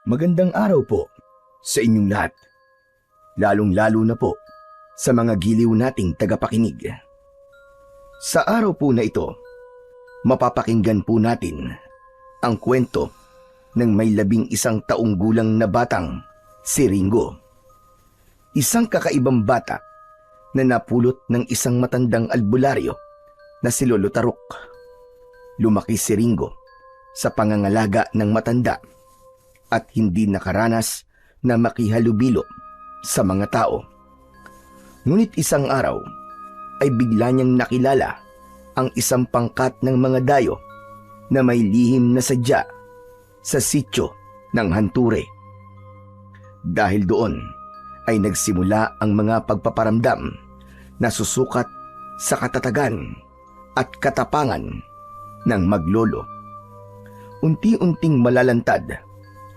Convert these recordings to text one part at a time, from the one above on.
Magandang araw po sa inyong lahat, lalong-lalo na po sa mga giliw nating tagapakinig. Sa araw po na ito, mapapakinggan po natin ang kwento ng may 11 taong gulang na batang si Ringo. Isang kakaibang bata na napulot ng isang matandang albularyo na si Lolo Tarok. Lumaki si Ringo sa pangangalaga ng matanda at hindi nakaranas na makihalubilo sa mga tao. Ngunit isang araw ay bigla niyang nakilala ang isang pangkat ng mga dayo na may lihim na sadya sa sityo ng Hanture. Dahil doon ay nagsimula ang mga pagpaparamdam na susukat sa katatagan at katapangan ng maglolo. Unti-unting malalantad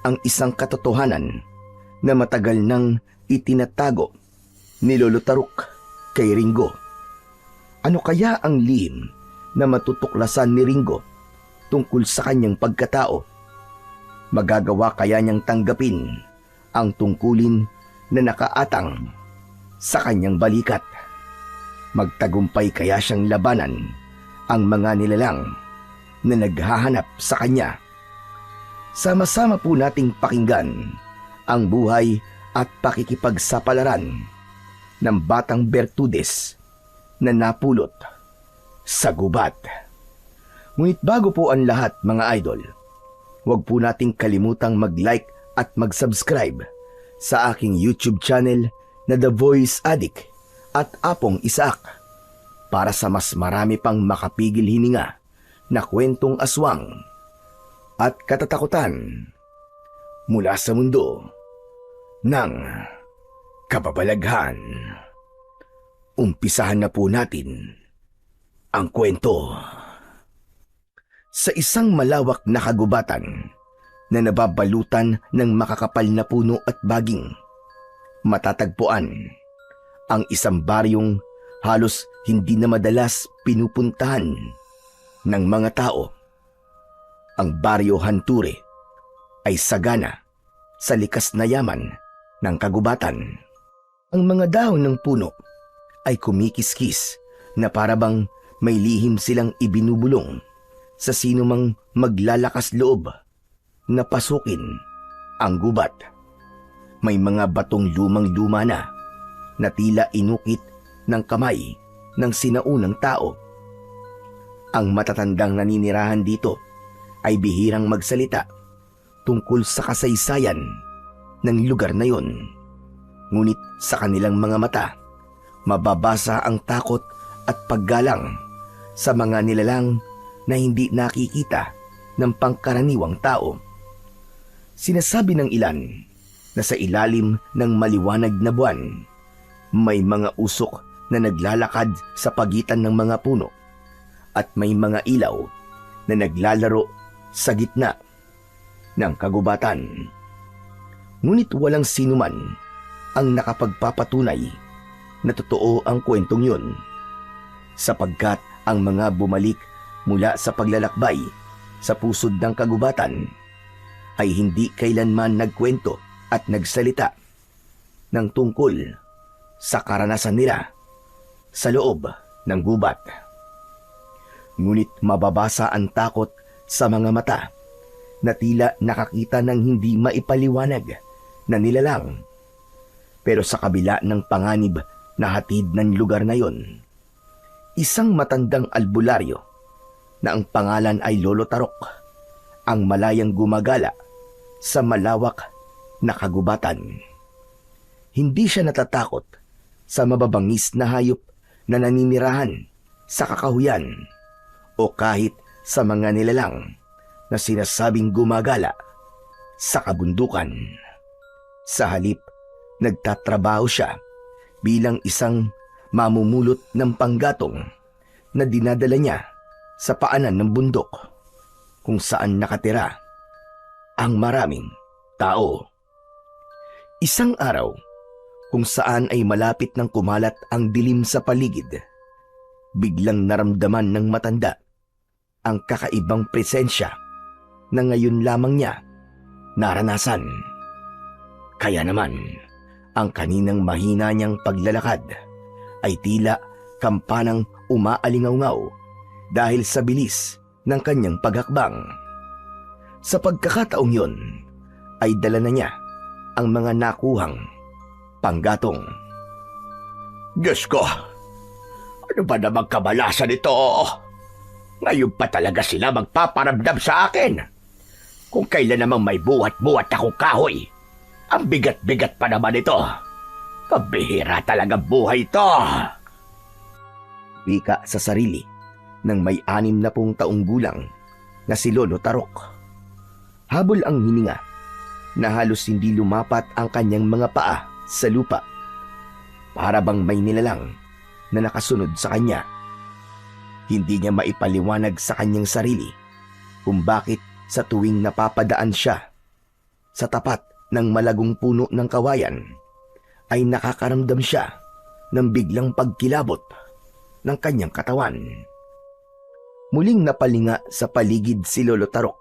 ang isang katotohanan na matagal nang itinatago ni Lolo Tarok kay Ringo. Ano kaya ang lihim na matutuklasan ni Ringo tungkol sa kanyang pagkatao? Magagawa kaya niyang tanggapin ang tungkulin na nakaatang sa kanyang balikat? Magtagumpay kaya siyang labanan ang mga nilalang na naghahanap sa kanya? Sama-sama po nating pakinggan ang buhay at pakikipagsapalaran ng batang Bertudes na napulot sa gubat. Ngunit bago po ang lahat, mga idol, huwag po nating kalimutang mag-like at mag-subscribe sa aking YouTube channel na The Voice Addict at Apong Isaak para sa mas marami pang makapigil hininga na kwentong aswang at katatakutan mula sa mundo ng kababalaghan. Umpisahan na po natin ang kwento. Sa isang malawak na kagubatan na nababalutan ng makakapal na puno at baging, matatagpuan ang isang baryong halos hindi na madalas pinupuntahan ng mga tao. Ang baryo Hanture ay sagana sa likas na yaman ng kagubatan. Ang mga dahon ng puno ay kumikiskis na parabang may lihim silang ibinubulong sa sinumang maglalakas loob na pasukin ang gubat. May mga batong lumang-luma na tila inukit ng kamay ng sinaunang tao. Ang matatandang naninirahan dito ay bihirang magsalita tungkol sa kasaysayan ng lugar na yon. Ngunit sa kanilang mga mata, mababasa ang takot at paggalang sa mga nilalang na hindi nakikita ng pangkaraniwang tao. Sinasabi ng ilan na sa ilalim ng maliwanag na buwan, may mga usok na naglalakad sa pagitan ng mga puno at may mga ilaw na naglalaro sa gitna ng kagubatan. Ngunit walang sinuman ang nakapagpapatunay na totoo ang kwentong yun, sapagkat ang mga bumalik mula sa paglalakbay sa pusod ng kagubatan ay hindi kailanman nagkwento at nagsalita ng tungkol sa karanasan nila sa loob ng gubat. Ngunit mababasa ang takot sa mga mata na tila nakakita ng hindi maipaliwanag na nilalang. Pero sa kabila ng panganib na hatid ng lugar na yon, isang matandang albularyo na ang pangalan ay Lolo Tarok ang malayang gumagala sa malawak na kagubatan. Hindi siya natatakot sa mababangis na hayop na naninirahan sa kakahuyan o kahit sa mga nilalang na sinasabing gumagala sa kabundukan. Sa halip, nagtatrabaho siya bilang isang mamumulot ng panggatong na dinadala niya sa paanan ng bundok kung saan nakatira ang maraming tao. Isang araw kung saan ay malapit nang kumalat ang dilim sa paligid, biglang naramdaman ng matanda ang kakaibang presensya na ngayon lamang niya naranasan. Kaya naman, ang kaninang mahina niyang paglalakad ay tila kampanang umaalingaw-ngaw dahil sa bilis ng kanyang paghakbang. Sa pagkakataong yun, ay dala na niya ang mga nakuhang panggatong. Diyos ko! Ano ba namang kabalasan ito? Ngayon pa talaga sila magpaparamdam sa akin. Kung kailan namang may buhat-buhat akong kahoy, ang bigat-bigat pa naman ito. Pabihira talaga buhay ito. Wika sa sarili ng may 60 taong gulang na si Lolo Tarok. Habol ang hininga na halos hindi lumapat ang kanyang mga paa sa lupa. Para bang may nilalang na nakasunod sa kanya. Hindi niya maipaliwanag sa kanyang sarili kung bakit sa tuwing napapadaan siya sa tapat ng malagong puno ng kawayan ay nakakaramdam siya ng biglang pagkilabot ng kanyang katawan. Muling napalinga sa paligid si Lolo Tarok.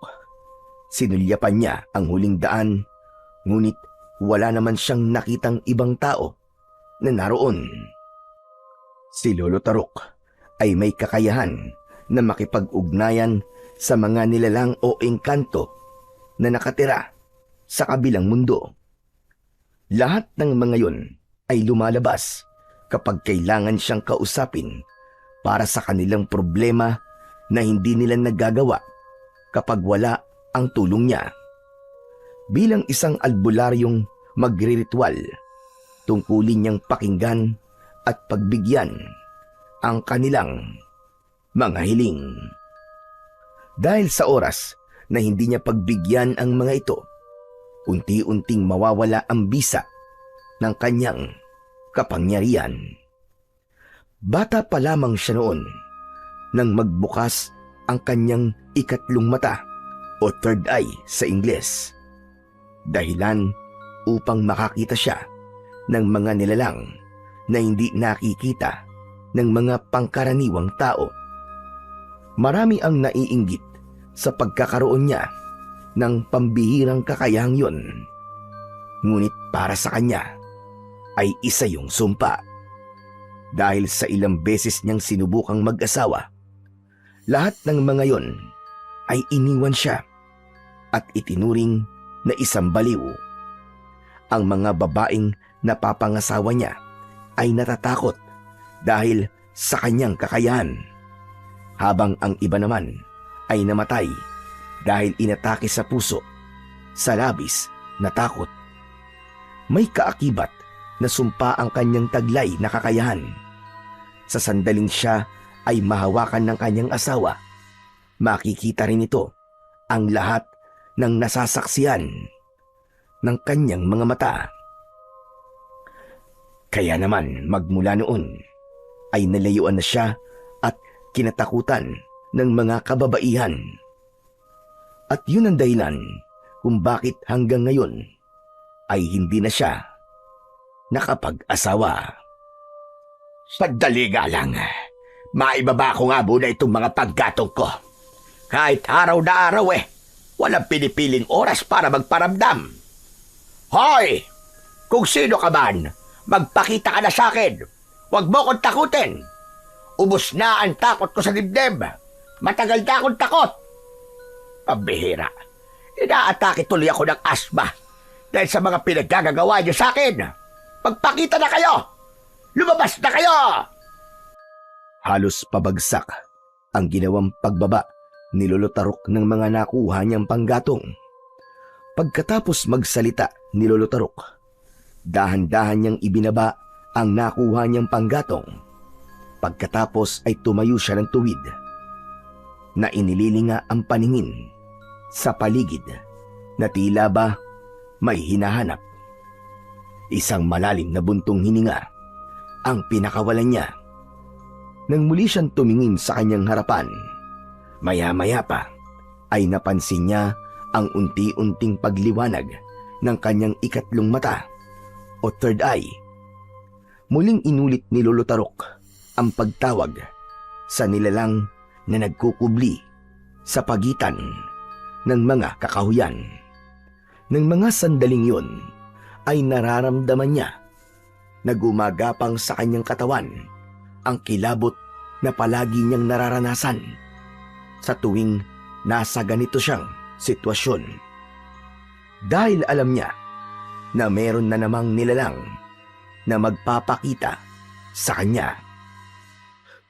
Sinulyapan niya ang huling daan, ngunit wala naman siyang nakitang ibang tao na naroon. Si Lolo Tarok ay may kakayahan na makipag-ugnayan sa mga nilalang o engkanto na nakatira sa kabilang mundo. Lahat ng mga yun ay lumalabas kapag kailangan siyang kausapin para sa kanilang problema na hindi nila nagagawa kapag wala ang tulong niya. Bilang isang albularyong magriritual, tungkulin niyang pakinggan at pagbigyan ang kanilang mga hiling. Dahil sa oras na hindi niya pagbigyan ang mga ito, unti-unting mawawala ang bisa ng kanyang kapangyarihan. Bata pa lamang siya noon nang magbukas ang kanyang ikatlong mata o third eye sa Ingles. Dahilan upang makakita siya ng mga nilalang na hindi nakikita ng mga pangkaraniwang tao. Marami ang naiinggit sa pagkakaroon niya ng pambihirang kakayahang yun. Ngunit para sa kanya ay isa yung sumpa. Dahil sa ilang beses niyang sinubukang mag-asawa, lahat ng mga yon ay iniwan siya at itinuring na isang baliw. Ang mga babaeng napapangasawa niya ay natatakot dahil sa kanyang kakayahan, habang ang iba naman ay namatay dahil inatake sa puso sa labis na takot. May kaakibat na sumpa ang kanyang taglay na kakayahan. Sa sandaling siya ay mahawakan ng kanyang asawa, makikita rin ito ang lahat ng nasasaksiyan ng kanyang mga mata. Kaya naman magmula noon ay nalayuan na siya at kinatakutan ng mga kababaihan. At yun ang dahilan kung bakit hanggang ngayon ay hindi na siya nakapag-asawa. Sandali nga lang, maibaba ko nga muna itong mga paggatong ko. Kahit araw na araw walang pinipiling oras para magparamdam. Hoy! Kung sino ka man, magpakita ka na sa akin. Huwag mo kong takutin. Ubus na ang takot ko sa dibdib. Matagal na akong takot. Pambihira. Inaatake tuloy ako ng asma dahil sa mga pinaggagawa niyo sa akin. Magpakita na kayo! Lumabas na kayo! Halos pabagsak ang ginawang pagbaba ni Lolo Tarok ng mga nakuha niyang panggatong. Pagkatapos magsalita ni Lolo Tarok, dahan-dahan niyang ibinaba ang nakuha niyang panggatong. Pagkatapos ay tumayo siya ng tuwid na inililinga ang paningin sa paligid na tila ba may hinahanap. Isang malalim na buntong hininga ang pinakawalan niya. Nang muli siyang tumingin sa kanyang harapan, maya-maya pa ay napansin niya ang unti-unting pagliwanag ng kanyang ikatlong mata o third eye. Muling inulit ni Lolo Tarok ang pagtawag sa nilalang na nagkukubli sa pagitan ng mga kakahuyan. Ng mga sandaling yun ay nararamdaman niya na gumagapang sa kanyang katawan ang kilabot na palagi niyang nararanasan sa tuwing nasa ganito siyang sitwasyon. Dahil alam niya na meron na namang nilalang na magpapakita sa kanya.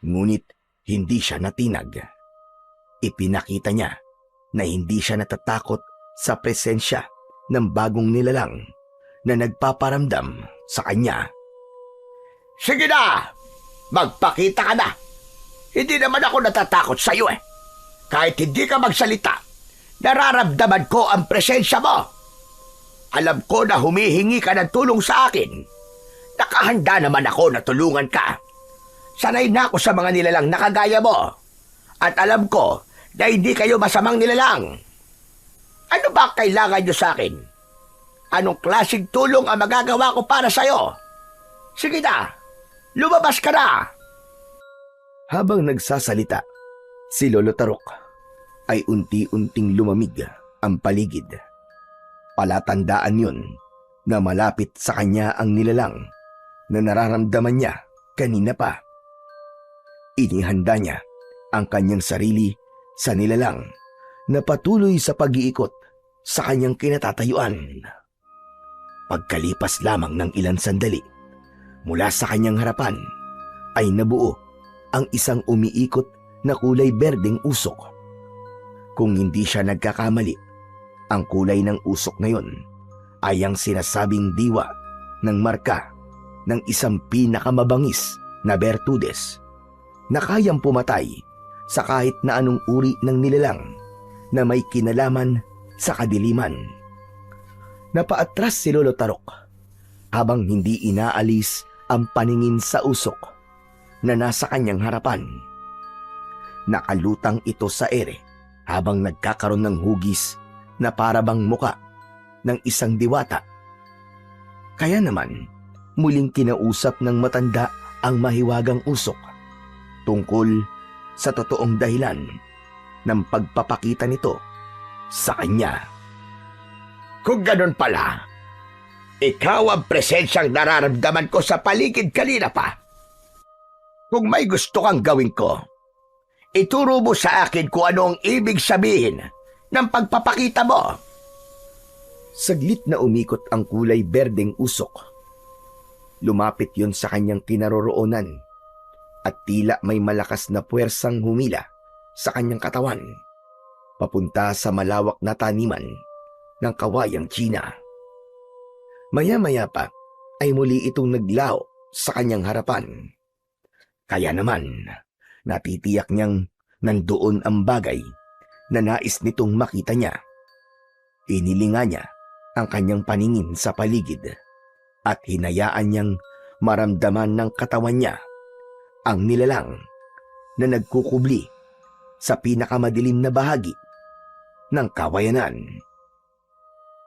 Ngunit hindi siya natinag. Ipinakita niya na hindi siya natatakot sa presensya ng bagong nilalang na nagpaparamdam sa kanya. Sige na! Magpakita ka na! Hindi naman ako natatakot sa iyo eh. Kahit hindi ka magsalita, nararamdaman ko ang presensya mo. Alam ko na humihingi ka ng tulong sa akin. Nakahanda naman ako na tulungan ka. Sanay na ako sa mga nilalang na kagaya mo. At alam ko na hindi kayo masamang nilalang. Ano ba kailangan nyo sa akin? Anong klaseng tulong ang magagawa ko para sa'yo? Sige na, lumabas ka na! Habang nagsasalita, si Lolo Tarok ay unti-unting lumamig ang paligid. Palatandaan yun na malapit sa kanya ang nilalang na nararamdaman niya kanina pa. Inihanda niya ang kanyang sarili sa nilalang na patuloy sa pag-iikot sa kanyang kinatatayuan. Pagkalipas lamang ng ilang sandali, mula sa kanyang harapan ay nabuo ang isang umiikot na kulay berdeng usok. Kung hindi siya nagkakamali, ang kulay ng usok na yon ay ang sinasabing diwa ng marka ng isang pinakamabangis na bertudes na kayang pumatay sa kahit na anong uri ng nilalang na may kinalaman sa kadiliman. Napaatras si Lolo Tarok habang hindi inaalis ang paningin sa usok na nasa kanyang harapan. Nakalutang ito sa ere habang nagkakaroon ng hugis na parabang muka ng isang diwata. Kaya naman, muling kinausap ng matanda ang mahiwagang usok tungkol sa totoong dahilan ng pagpapakita nito sa kanya. Kung ganun pala, ikaw ang presensyang nararamdaman ko sa paligid kanina pa. Kung may gusto kang gawin ko, ituro mo sa akin kung ano ang ibig sabihin ng pagpapakita mo. Saglit na umikot ang kulay berdeng usok. Lumapit yon sa kanyang kinaroroonan at tila may malakas na puwersang humila sa kanyang katawan papunta sa malawak na taniman ng kawayang Tsina. Maya-maya pa ay muli itong naglaho sa kanyang harapan. Kaya naman, natitiyak niyang nandoon ang bagay na nais nitong makita niya. Inilinga niya ang kanyang paningin sa paligid at hinayaan niyang maramdaman ng katawan niya ang nilalang na nagkukubli sa pinakamadilim na bahagi ng kawayanan.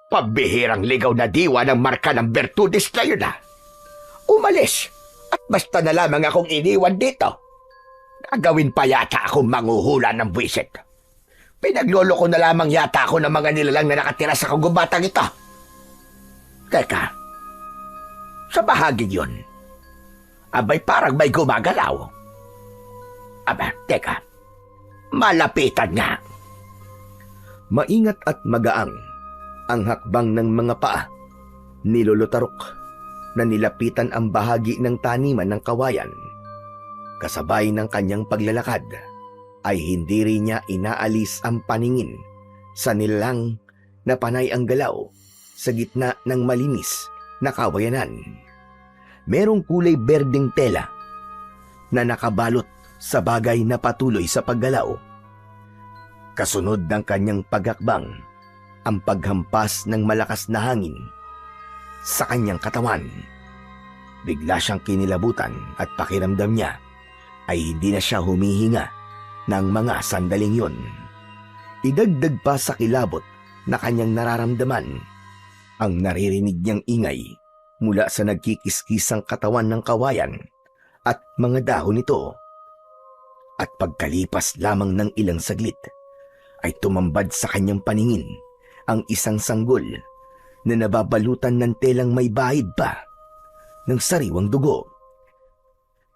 Pambihirang ligaw na diwa ng marka ng bertudes na yun Umalis at basta na lamang akong iniwan dito. Gagawin pa yata akong manghuhula ng buwisit. Pinagloloko na lamang yata ako ng mga nilalang na nakatira sa kagubatang ito. Teka, sa bahagi yun, abay parang may gumagalaw. Aba, teka, malapitan nga. Maingat at magaang ang hakbang ng mga paa ni Lolo Tarok na nilapitan ang bahagi ng taniman ng kawayan. Kasabay ng kanyang paglalakad ay hindi rin niya inaalis ang paningin sa nilalang na panay ang galaw sa gitna ng malinis na kawayanan. Merong kulay berdeng tela na nakabalot sa bagay na patuloy sa paggalaw. Kasunod ng kanyang paghakbang, ang paghampas ng malakas na hangin sa kanyang katawan. Bigla siyang kinilabutan at pakiramdam niya ay hindi na siya humihinga ng mga sandaling yun. Idagdag pa sa kilabot na kanyang nararamdaman ang naririnig niyang ingay mula sa nagkikiskisang katawan ng kawayan at mga dahon nito. At pagkalipas lamang ng ilang saglit, ay tumambad sa kanyang paningin ang isang sanggol na nababalutan ng telang may bahid pa ng sariwang dugo.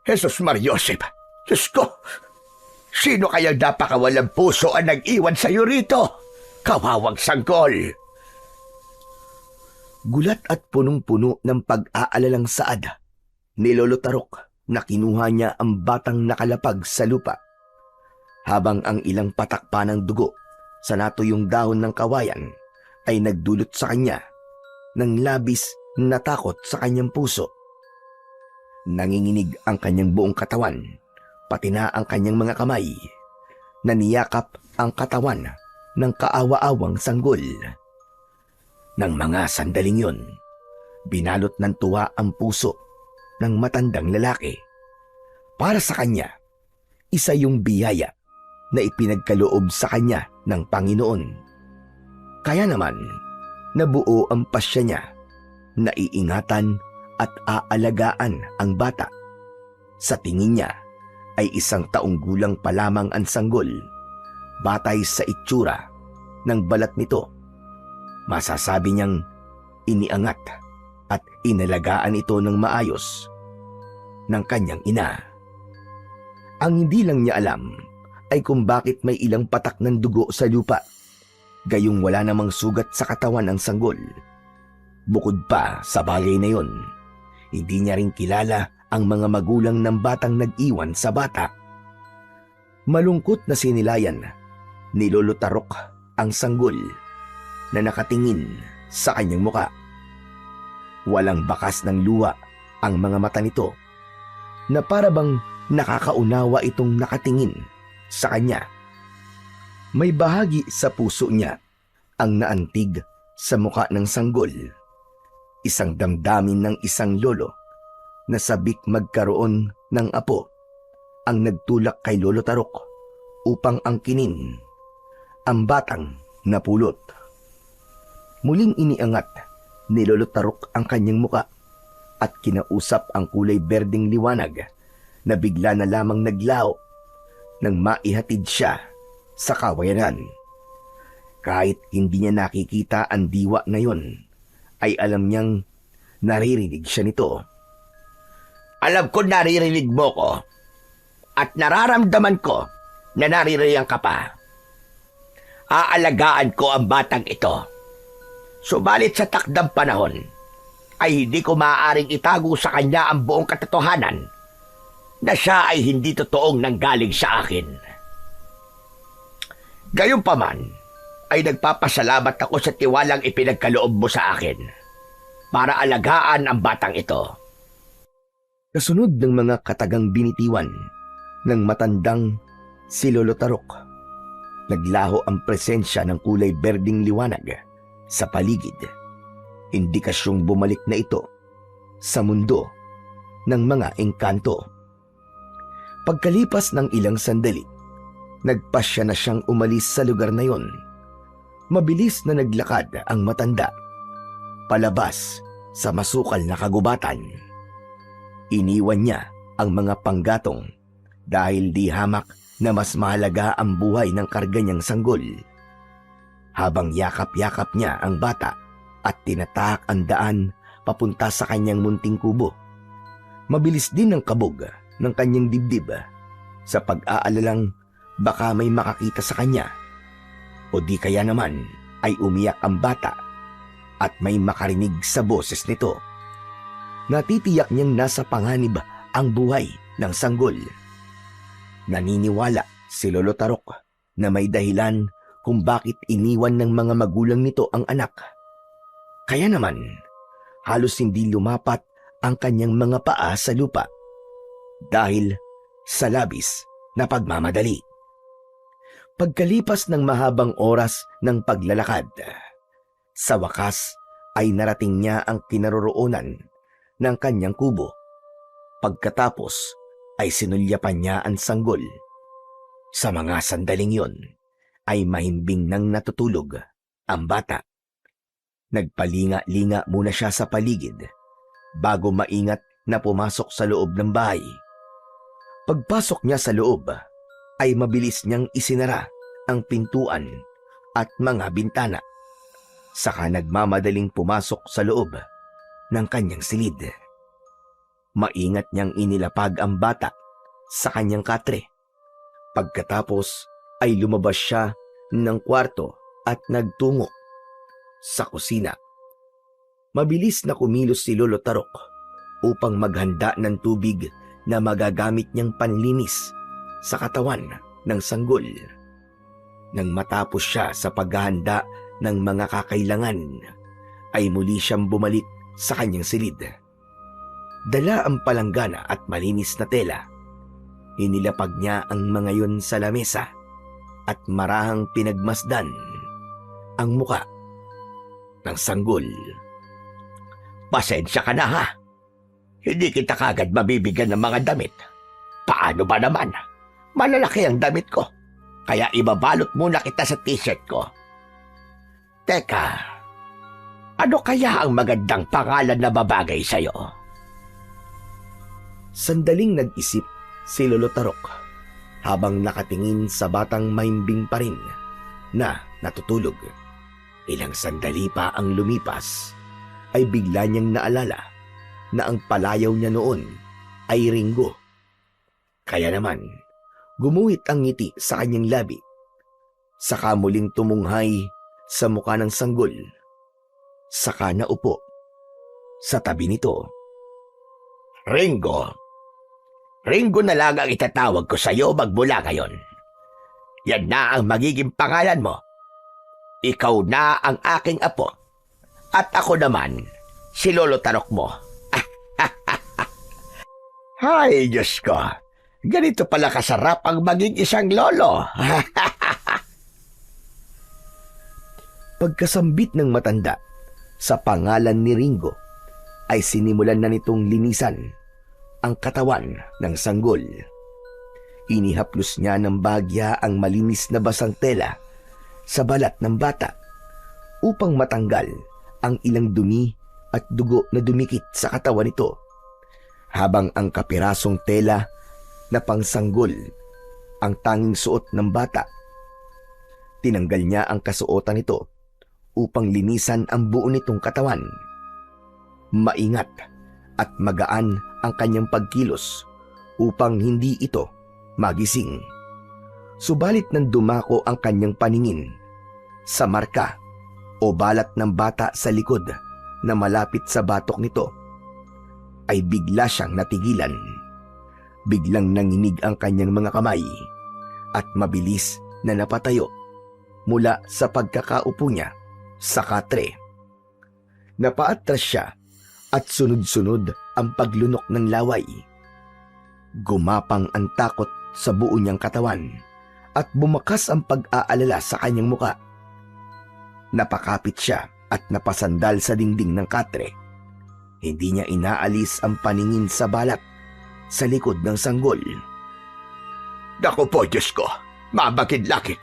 Jesus Mariosep, Diyos ko, sino kaya napakawalang puso ang nag-iwan sa'yo rito? Kawawang sanggol! Gulat at punong-puno ng pag-aalalang saad ni Lolo Tarok na kinuha niya ang batang nakalapag sa lupa, habang ang ilang patak pa ng dugo sa natuyong dahon ng kawayan ay nagdulot sa kanya ng labis na takot sa kanyang puso. Nanginginig ang kanyang buong katawan, pati na ang kanyang mga kamay. Naniyakap ang katawan ng kaawa-awang sanggol. Nang mga sandaling yun, binalot ng tuwa ang puso ng matandang lalaki. Para sa kanya, isa yung biyaya na ipinagkaloob sa kanya ng Panginoon. Kaya naman, nabuo ang pasya niya na iingatan at aalagaan ang bata. Sa tingin niya ay 1 taong gulang pa lamang ang sanggol. Batay sa itsura ng balat nito, masasabi niyang iniangat at inalagaan ito ng maayos ng kanyang ina. Ang hindi lang niya alam ay kung bakit may ilang patak ng dugo sa lupa, gayong wala namang sugat sa katawan ng sanggol. Bukod pa sa bagay na yon, hindi niya rin kilala ang mga magulang ng batang nag-iwan sa bata. Malungkot na sinilayan ni Lolo Tarok ang sanggol na nakatingin sa kanyang muka. Walang bakas ng luha ang mga mata nito, na para bang nakakaunawa itong nakatingin sa kanya. May bahagi sa puso niya ang naantig sa muka ng sanggol. Isang damdamin ng isang lolo na sabik magkaroon ng apo ang nagtulak kay Lolo Tarok upang angkinin ang batang napulot. Muling iniangat ni Lolo Tarok ang kanyang muka at kinausap ang kulay berdeng liwanag na bigla na lamang naglaho nang maihatid siya sa kawayanan. Kahit hindi niya nakikita ang diwa na yon, ay alam niyang naririnig siya nito. Alam ko naririnig mo ko at nararamdaman ko na naririyan ka pa. Aalagaan ko ang batang ito. Subalit sa takdang panahon ay hindi ko maaaring itago sa kanya ang buong katotohanan na siya ay hindi totoong nanggaling sa akin. Gayunpaman ay nagpapasalamat ako sa tiwalang ipinagkaloob mo sa akin para alagaan ang batang ito. Kasunod ng mga katagang binitiwan ng matandang si Lolo Tarok, naglaho ang presensya ng kulay berdeng liwanag sa paligid. Indikasyong bumalik na ito sa mundo ng mga engkanto. Pagkalipas ng ilang sandali, nagpasya na siyang umalis sa lugar na yon. Mabilis na naglakad ang matanda palabas sa masukal na kagubatan. Iniwan niya ang mga panggatong dahil di hamak na mas mahalaga ang buhay ng karga niyang sanggol. Habang yakap-yakap niya ang bata at tinatahak ang daan papunta sa kanyang munting kubo, mabilis din ang kabog ng kanyang dibdib sa pag-aalalang baka may makakita sa kanya o di kaya naman ay umiyak ang bata at may makarinig sa boses nito. Natitiyak niyang nasa panganib ang buhay ng sanggol. Naniniwala si Lolo Tarok na may dahilan kung bakit iniwan ng mga magulang nito ang anak. Kaya naman, halos hindi lumapat ang kanyang mga paa sa lupa dahil sa labis na pagmamadali. Pagkalipas ng mahabang oras ng paglalakad, sa wakas ay narating niya ang kinaroroonan ng kanyang kubo. Pagkatapos ay sinulyapan niya ang sanggol. Sa mga sandaling yon ay mahimbing nang natutulog ang bata. Nagpalinga-linga muna siya sa paligid bago maingat na pumasok sa loob ng bahay. Pagpasok niya sa loob ay mabilis niyang isinara ang pintuan at mga bintana. Saka nagmamadaling pumasok sa loob ng kanyang silid. Maingat niyang inilapag ang bata sa kanyang katre. Pagkatapos ay lumabas siya ng kwarto at nagtungo sa kusina. Mabilis na kumilos si Lolo Tarok upang maghanda ng tubig na magagamit niyang panlinis sa katawan ng sanggol. Nang matapos siya sa paghahanda ng mga kakailangan, ay muli siyang bumalik sa kanyang silid. Dala ang palanggana at malinis na tela. Inilapag niya ang mga yon sa lamesa at marahang pinagmasdan ang muka ng sanggol. Pasensya ka na ha. Hindi kita kagad mabibigyan ng mga damit. Paano ba naman? Malalaki ang damit ko. Kaya ibabalot muna kita sa t-shirt ko. Teka, ano kaya ang magandang pangalan na babagay sa'yo? Sandaling nag-isip si Lolo Tarok habang nakatingin sa batang mahimbing pa rin na natutulog. Ilang sandali pa ang lumipas ay bigla niyang naalala na ang palayaw niya noon ay Ringo. Kaya naman, gumuhit ang ngiti sa kanyang labi. Saka muling tumunghay sa mukha ng sanggol. Saka naupo sa tabi nito. Ringo. Ringo na lang ang itatawag ko sa'yo magmula ngayon. Yan na ang magiging pangalan mo. Ikaw na ang aking apo. At ako naman, si Lolo Tarok mo. Hay, Diyos ko. Ganito pala kasarap ang maging isang lolo. Pagkasambit ng matanda sa pangalan ni Ringo, ay sinimulan na nitong linisan ang katawan ng sanggol. Inihaplos niya ng bagya ang malinis na basang tela sa balat ng bata upang matanggal ang ilang dumi at dugo na dumikit sa katawan nito, habang ang kapirasong tela na pangsanggol ang tanging suot ng bata. Tinanggal niya ang kasuotan nito upang linisan ang buo nitong katawan. Maingat at magaan ang kanyang pagkilos upang hindi ito magising. Subalit nang dumako ang kanyang paningin sa marka o balat ng bata sa likod na malapit sa batok nito, ay bigla siyang natigilan. Biglang nanginig ang kanyang mga kamay at mabilis na napatayo mula sa pagkakaupo niya sa katre. Napaatras siya at sunod-sunod ang paglunok ng laway. Gumapang ang takot sa buo niyang katawan at bumakas ang pag-aalala sa kanyang muka. Napakapit siya at napasandal sa dingding ng katre. Hindi niya inaalis ang paningin sa balat sa likod ng sanggol. Naku po, Diyos ko, mabagid-lakit.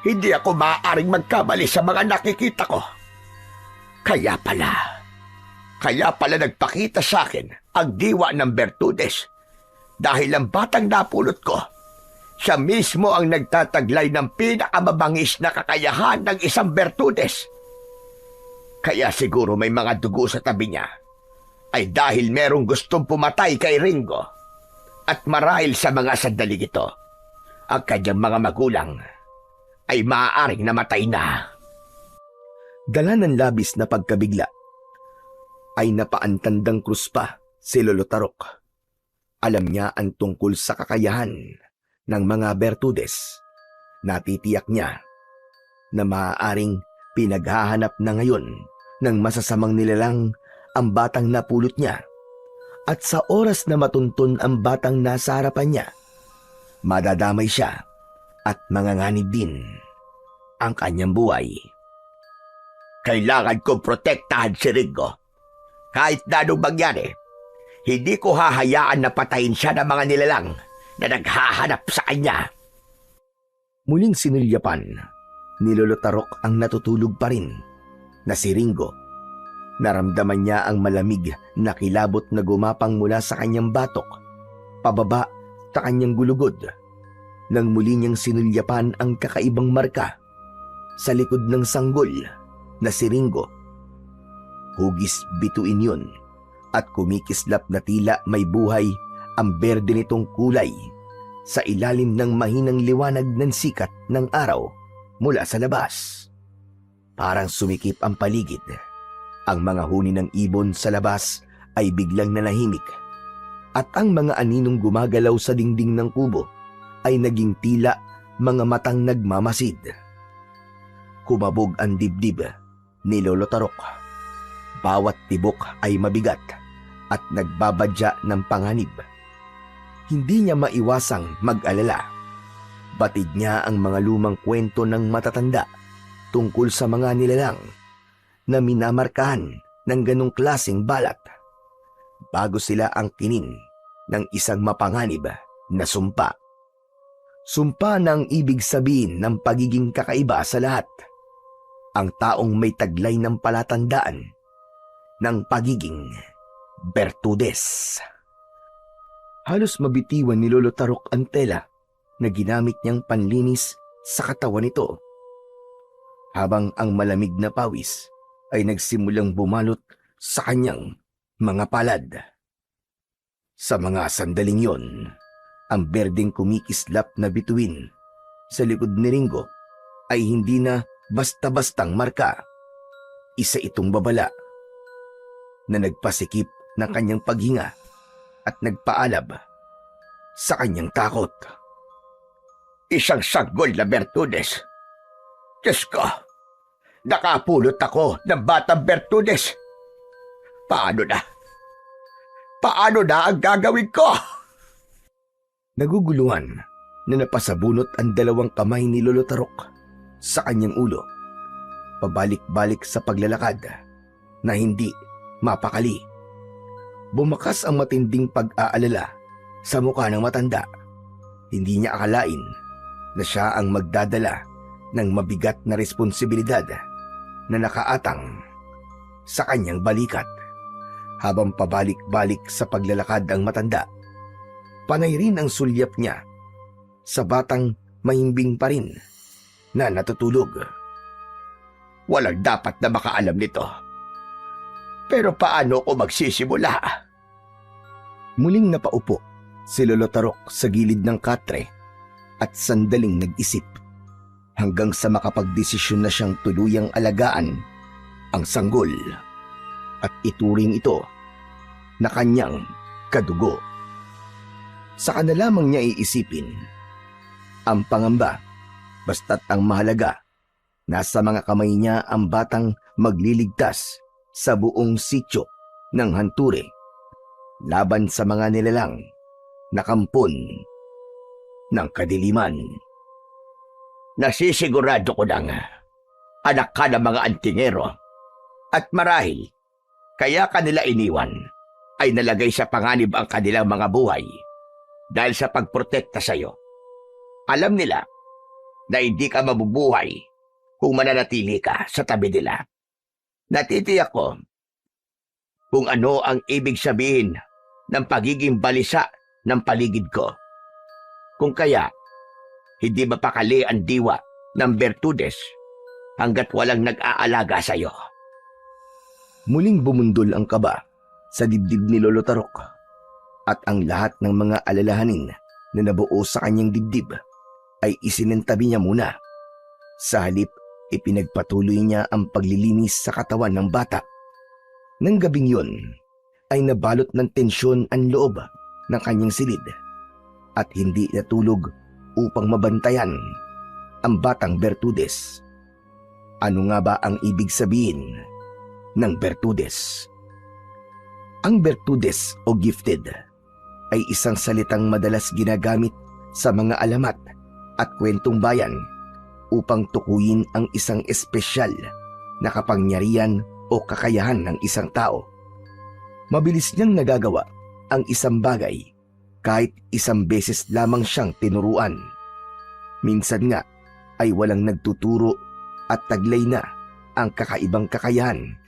Hindi ako maaaring magkamali sa mga nakikita ko. Kaya pala nagpakita sa akin ang diwa ng Bertudes. Dahil ang batang napulot ko, siya mismo ang nagtataglay ng pinakamabangis na kakayahan ng isang Bertudes. Kaya siguro may mga dugo sa tabi niya ay dahil merong gustong pumatay kay Ringo. At marahil sa mga sandaling ito, ang kanyang mga magulang ay maaaring namatay na. Dala ng labis na pagkabigla, ay napaantandang krus pa si Lolo Tarok. Alam niya ang tungkol sa kakayahan ng mga Bertudes. Natitiyak niya na maaaring pinaghahanap na ngayon ng masasamang nilalang ang batang napulot niya. At sa oras na matuntun ang batang nasa harapan niya, madadamay siya at manganganib din ang kanyang buhay. Kailangan kong protektahan si Ringo. Kahit na anong mangyari, hindi ko hahayaan na patayin siya ng mga nilalang na naghahanap sa kanya. Muling sinulyapan ni Lolo Tarok ang natutulog pa rin na si Ringo. Naramdaman niya ang malamig na kilabot na gumapang mula sa kanyang batok, pababa sa kanyang gulugod, nang muli niyang sinulyapan ang kakaibang marka sa likod ng sanggol na si Ringo. Hugis bituin yun at kumikislap na tila may buhay ang berde nitong kulay sa ilalim ng mahinang liwanag ng sikat ng araw mula sa labas. Parang sumikip ang paligid. Ang mga huni ng ibon sa labas ay biglang nanahimik at ang mga aninong gumagalaw sa dingding ng kubo ay naging tila mga matang nagmamasid. Kumabog ang dibdib ni Lolo Tarok. Bawat tibok ay mabigat at nagbabadya ng panganib. Hindi niya maiwasang mag-alala. Batid niya ang mga lumang kwento ng matatanda tungkol sa mga nilalang na minamarkahan ng ganong klaseng balat bago sila ang kinin ng isang mapanganib na sumpa. Sumpa na ang ibig sabihin ng pagiging kakaiba sa lahat. Ang taong may taglay ng palatandaan ng pagiging Bertudes. Halos mabitiwan ni Lolo Tarok ang tela na ginamit niyang panlinis sa katawan nito. Habang ang malamig na pawis ay nagsimulang bumalot sa kanyang mga palad. Sa mga sandaling yon, ang berdeng kumikislap na bituin sa likod ni Ringo ay hindi na basta-bastang marka. Isa itong babala na nagpasikip ng kanyang paghinga at nagpaalab sa kanyang takot. Isang sanggol na Bertudes. Diyos ko, nakapulot ako ng batang Bertudes. Paano na? Paano na ang gagawin ko? Naguguluhan na napasabunot ang dalawang kamay ni Lolo Tarok sa kanyang ulo, pabalik-balik sa paglalakad na hindi mapakali. Bumakas ang matinding pag-aalala sa mukha ng matanda. Hindi niya akalain na siya ang magdadala ng mabigat na responsibilidad na nakaatang sa kanyang balikat. Habang pabalik-balik sa paglalakad ang matanda, panay rin ang sulyap niya sa batang mahimbing pa rin na natutulog. Walang dapat na makaalam nito. Pero paano ko magsisimula? Muling napaupo si Lolo Tarok sa gilid ng katre at sandaling nag-isip hanggang sa makapagdesisyon na siyang tuluyang alagaan ang sanggol at ituring ito na kanyang kadugo. Saka na lamang niya iisipin ang pangamba, basta't ang mahalaga, nasa mga kamay niya ang batang magliligtas sa buong sityo ng Hanture laban sa mga nilalang na kampon ng kadiliman. Nasisigurado ko nang anak ka ng mga antingero at marahil kaya kanila iniwan ay nalagay sa panganib ang kanilang mga buhay dahil sa pagprotekta sa iyo. Alam nila na hindi ka mabubuhay kung mananatili ka sa tabi nila. Natitiyak ko kung ano ang ibig sabihin ng pagiging balisa ng paligid ko. Kung kaya, hindi mapakali ang diwa ng Bertudes hanggat walang nag-aalaga sa iyo. Muling bumundol ang kaba sa dibdib ni Lolo Tarok at ang lahat ng mga alalahanin na nabuo sa kanyang dibdib ay isinantabi niya muna. Sa halip, ipinagpatuloy niya ang paglilinis sa katawan ng bata. Nang gabing yun, ay nabalot ng tensyon ang loob ng kanyang silid at hindi natulog upang mabantayan ang batang Bertudes. Ano nga ba ang ibig sabihin ng Bertudes? Ang Bertudes o gifted ay isang salitang madalas ginagamit sa mga alamat at kwentong bayan upang tukuyin ang isang espesyal na kapangyarihan o kakayahan ng isang tao. Mabilis niyang nagagawa ang isang bagay kahit isang beses lamang siyang tinuruan. Minsan nga ay walang nagtuturo at taglay na ang kakaibang kakayahan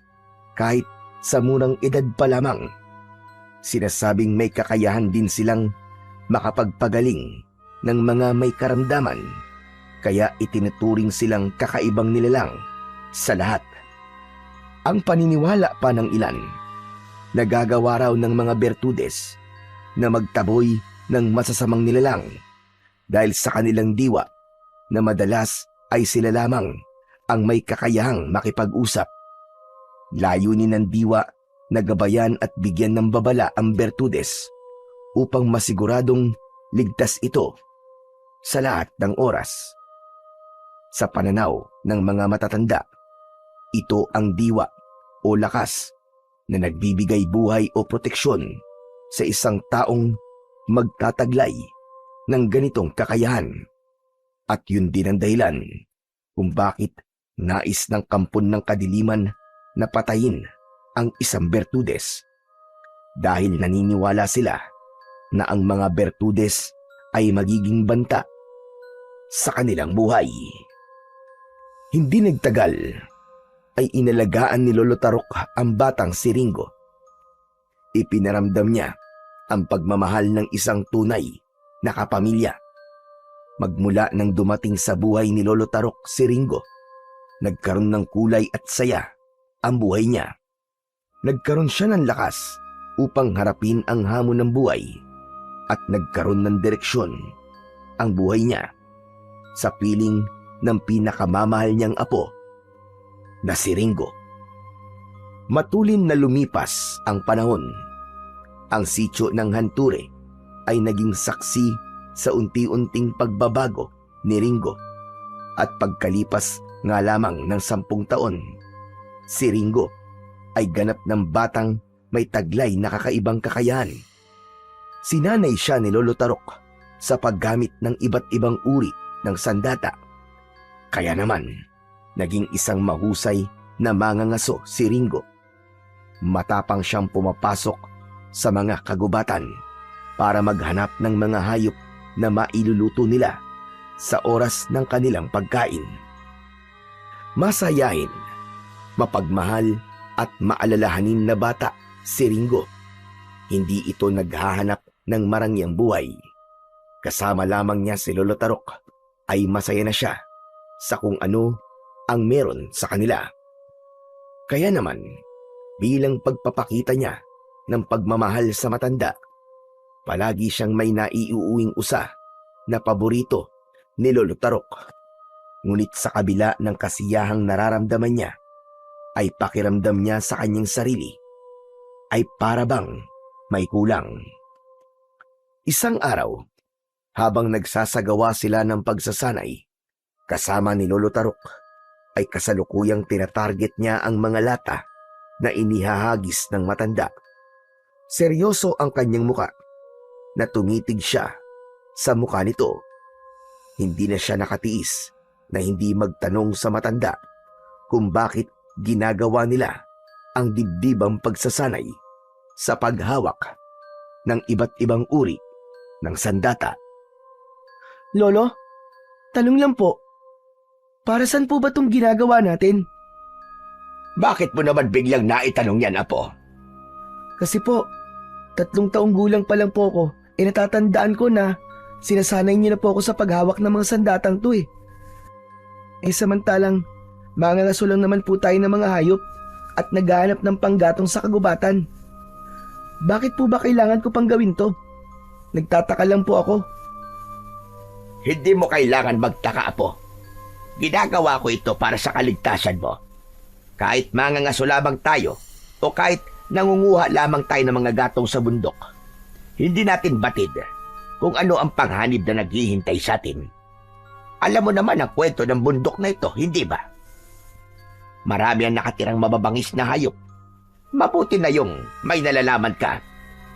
kahit sa murang edad pa lamang. Sinasabing may kakayahan din silang makapagpagaling ng mga may karamdaman, kaya itinuturing silang kakaibang nilalang sa lahat Ang paniniwala pa ng ilan, nagagawa raw ng mga Bertudes na magtaboy ng masasamang nilalang dahil sa kanilang diwa na madalas ay sila lamang ang may kakayahang makipag-usap. Layunin ng diwa na gabayan at bigyan ng babala ang Bertudes upang masiguradong ligtas ito sa lahat ng oras. Sa pananaw ng mga matatanda, ito ang diwa o lakas na nagbibigay buhay o proteksyon sa isang taong magtataglay ng ganitong kakayahan. At yun din ang dahilan kung bakit nais ng kampon ng kadiliman na patayin ang isang Bertudes. Dahil naniniwala sila na ang mga Bertudes ay magiging banta sa kanilang buhay. Hindi nagtagal ay inalagaan ni Lolo Tarok ang batang si Ringo. Ipinaramdam niya ang pagmamahal ng isang tunay na kapamilya. Magmula nang dumating sa buhay ni Lolo Tarok si Ringo, nagkaroon ng kulay at saya ang buhay niya. Nagkaroon siya ng lakas upang harapin ang hamon ng buhay at nagkaroon ng direksyon ang buhay niya sa piling ng pinakamamahal niyang apo na si Ringo. Matulin na lumipas ang panahon. Ang sityo ng Hanture ay naging saksi sa unti-unting pagbabago ni Ringo at pagkalipas nga lamang ng 10 taon, si Ringo ay ganap ng batang may taglay na kakaibang kakayahan. Sinanay siya ni Lolo Tarok sa paggamit ng iba't ibang uri ng sandata. Kaya naman, naging isang mahusay na mangangaso si Ringo. Matapang siyang pumapasok sa mga kagubatan para maghanap ng mga hayop na mailuluto nila sa oras ng kanilang pagkain. Masayahin, mapagmahal at maalalahanin na bata si Ringo. Hindi ito naghahanap ng marangyang buhay. Kasama lamang niya si Lolo Tarok ay masaya na siya sa kung ano ang meron sa kanila. Kaya naman, bilang pagpapakita niya ng pagmamahal sa matanda, palagi siyang may naiuuwing usa na paborito ni Lolo Tarok. Ngunit sa kabila ng kasiyahang nararamdaman niya, ay pakiramdam niya sa kanyang sarili ay para bang may kulang. Isang araw, habang nagsasagawa sila ng pagsasanay, kasama ni Lolo Tarok, ay kasalukuyang tinatarget niya ang mga lata na inihahagis ng matanda. Seryoso ang kanyang muka na tumitig siya sa muka nito. Hindi na siya nakatiis na hindi magtanong sa matanda kung bakit ginagawa nila ang dibdibang pagsasanay sa paghawak ng iba't ibang uri ng sandata. Lolo, tanong lang po, para saan po ba itong ginagawa natin? Bakit mo naman biglang naitanong yan, Apo? Kasi po, 3 taong gulang pa lang po ako, natatandaan ko na sinasanay niyo na po ako sa paghawak ng mga sandatang to eh. Samantalang, mangangaso lang naman po tayo ng mga hayop at naghahanap ng panggatong sa kagubatan. Bakit po ba kailangan ko pang gawin to? Nagtataka lang po ako. Hindi mo kailangan magtaka, Apo. Ginagawa ko ito para sa kaligtasan mo. Kahit mangangaso lamang tayo o kahit nangunguha lamang tayo ng mga gatong sa bundok, hindi natin batid kung ano ang panghanib na naghihintay sa atin. Alam mo naman ang kwento ng bundok na ito, hindi ba? Marami ang nakatirang mababangis na hayop. Mabuti na yung may nalalaman ka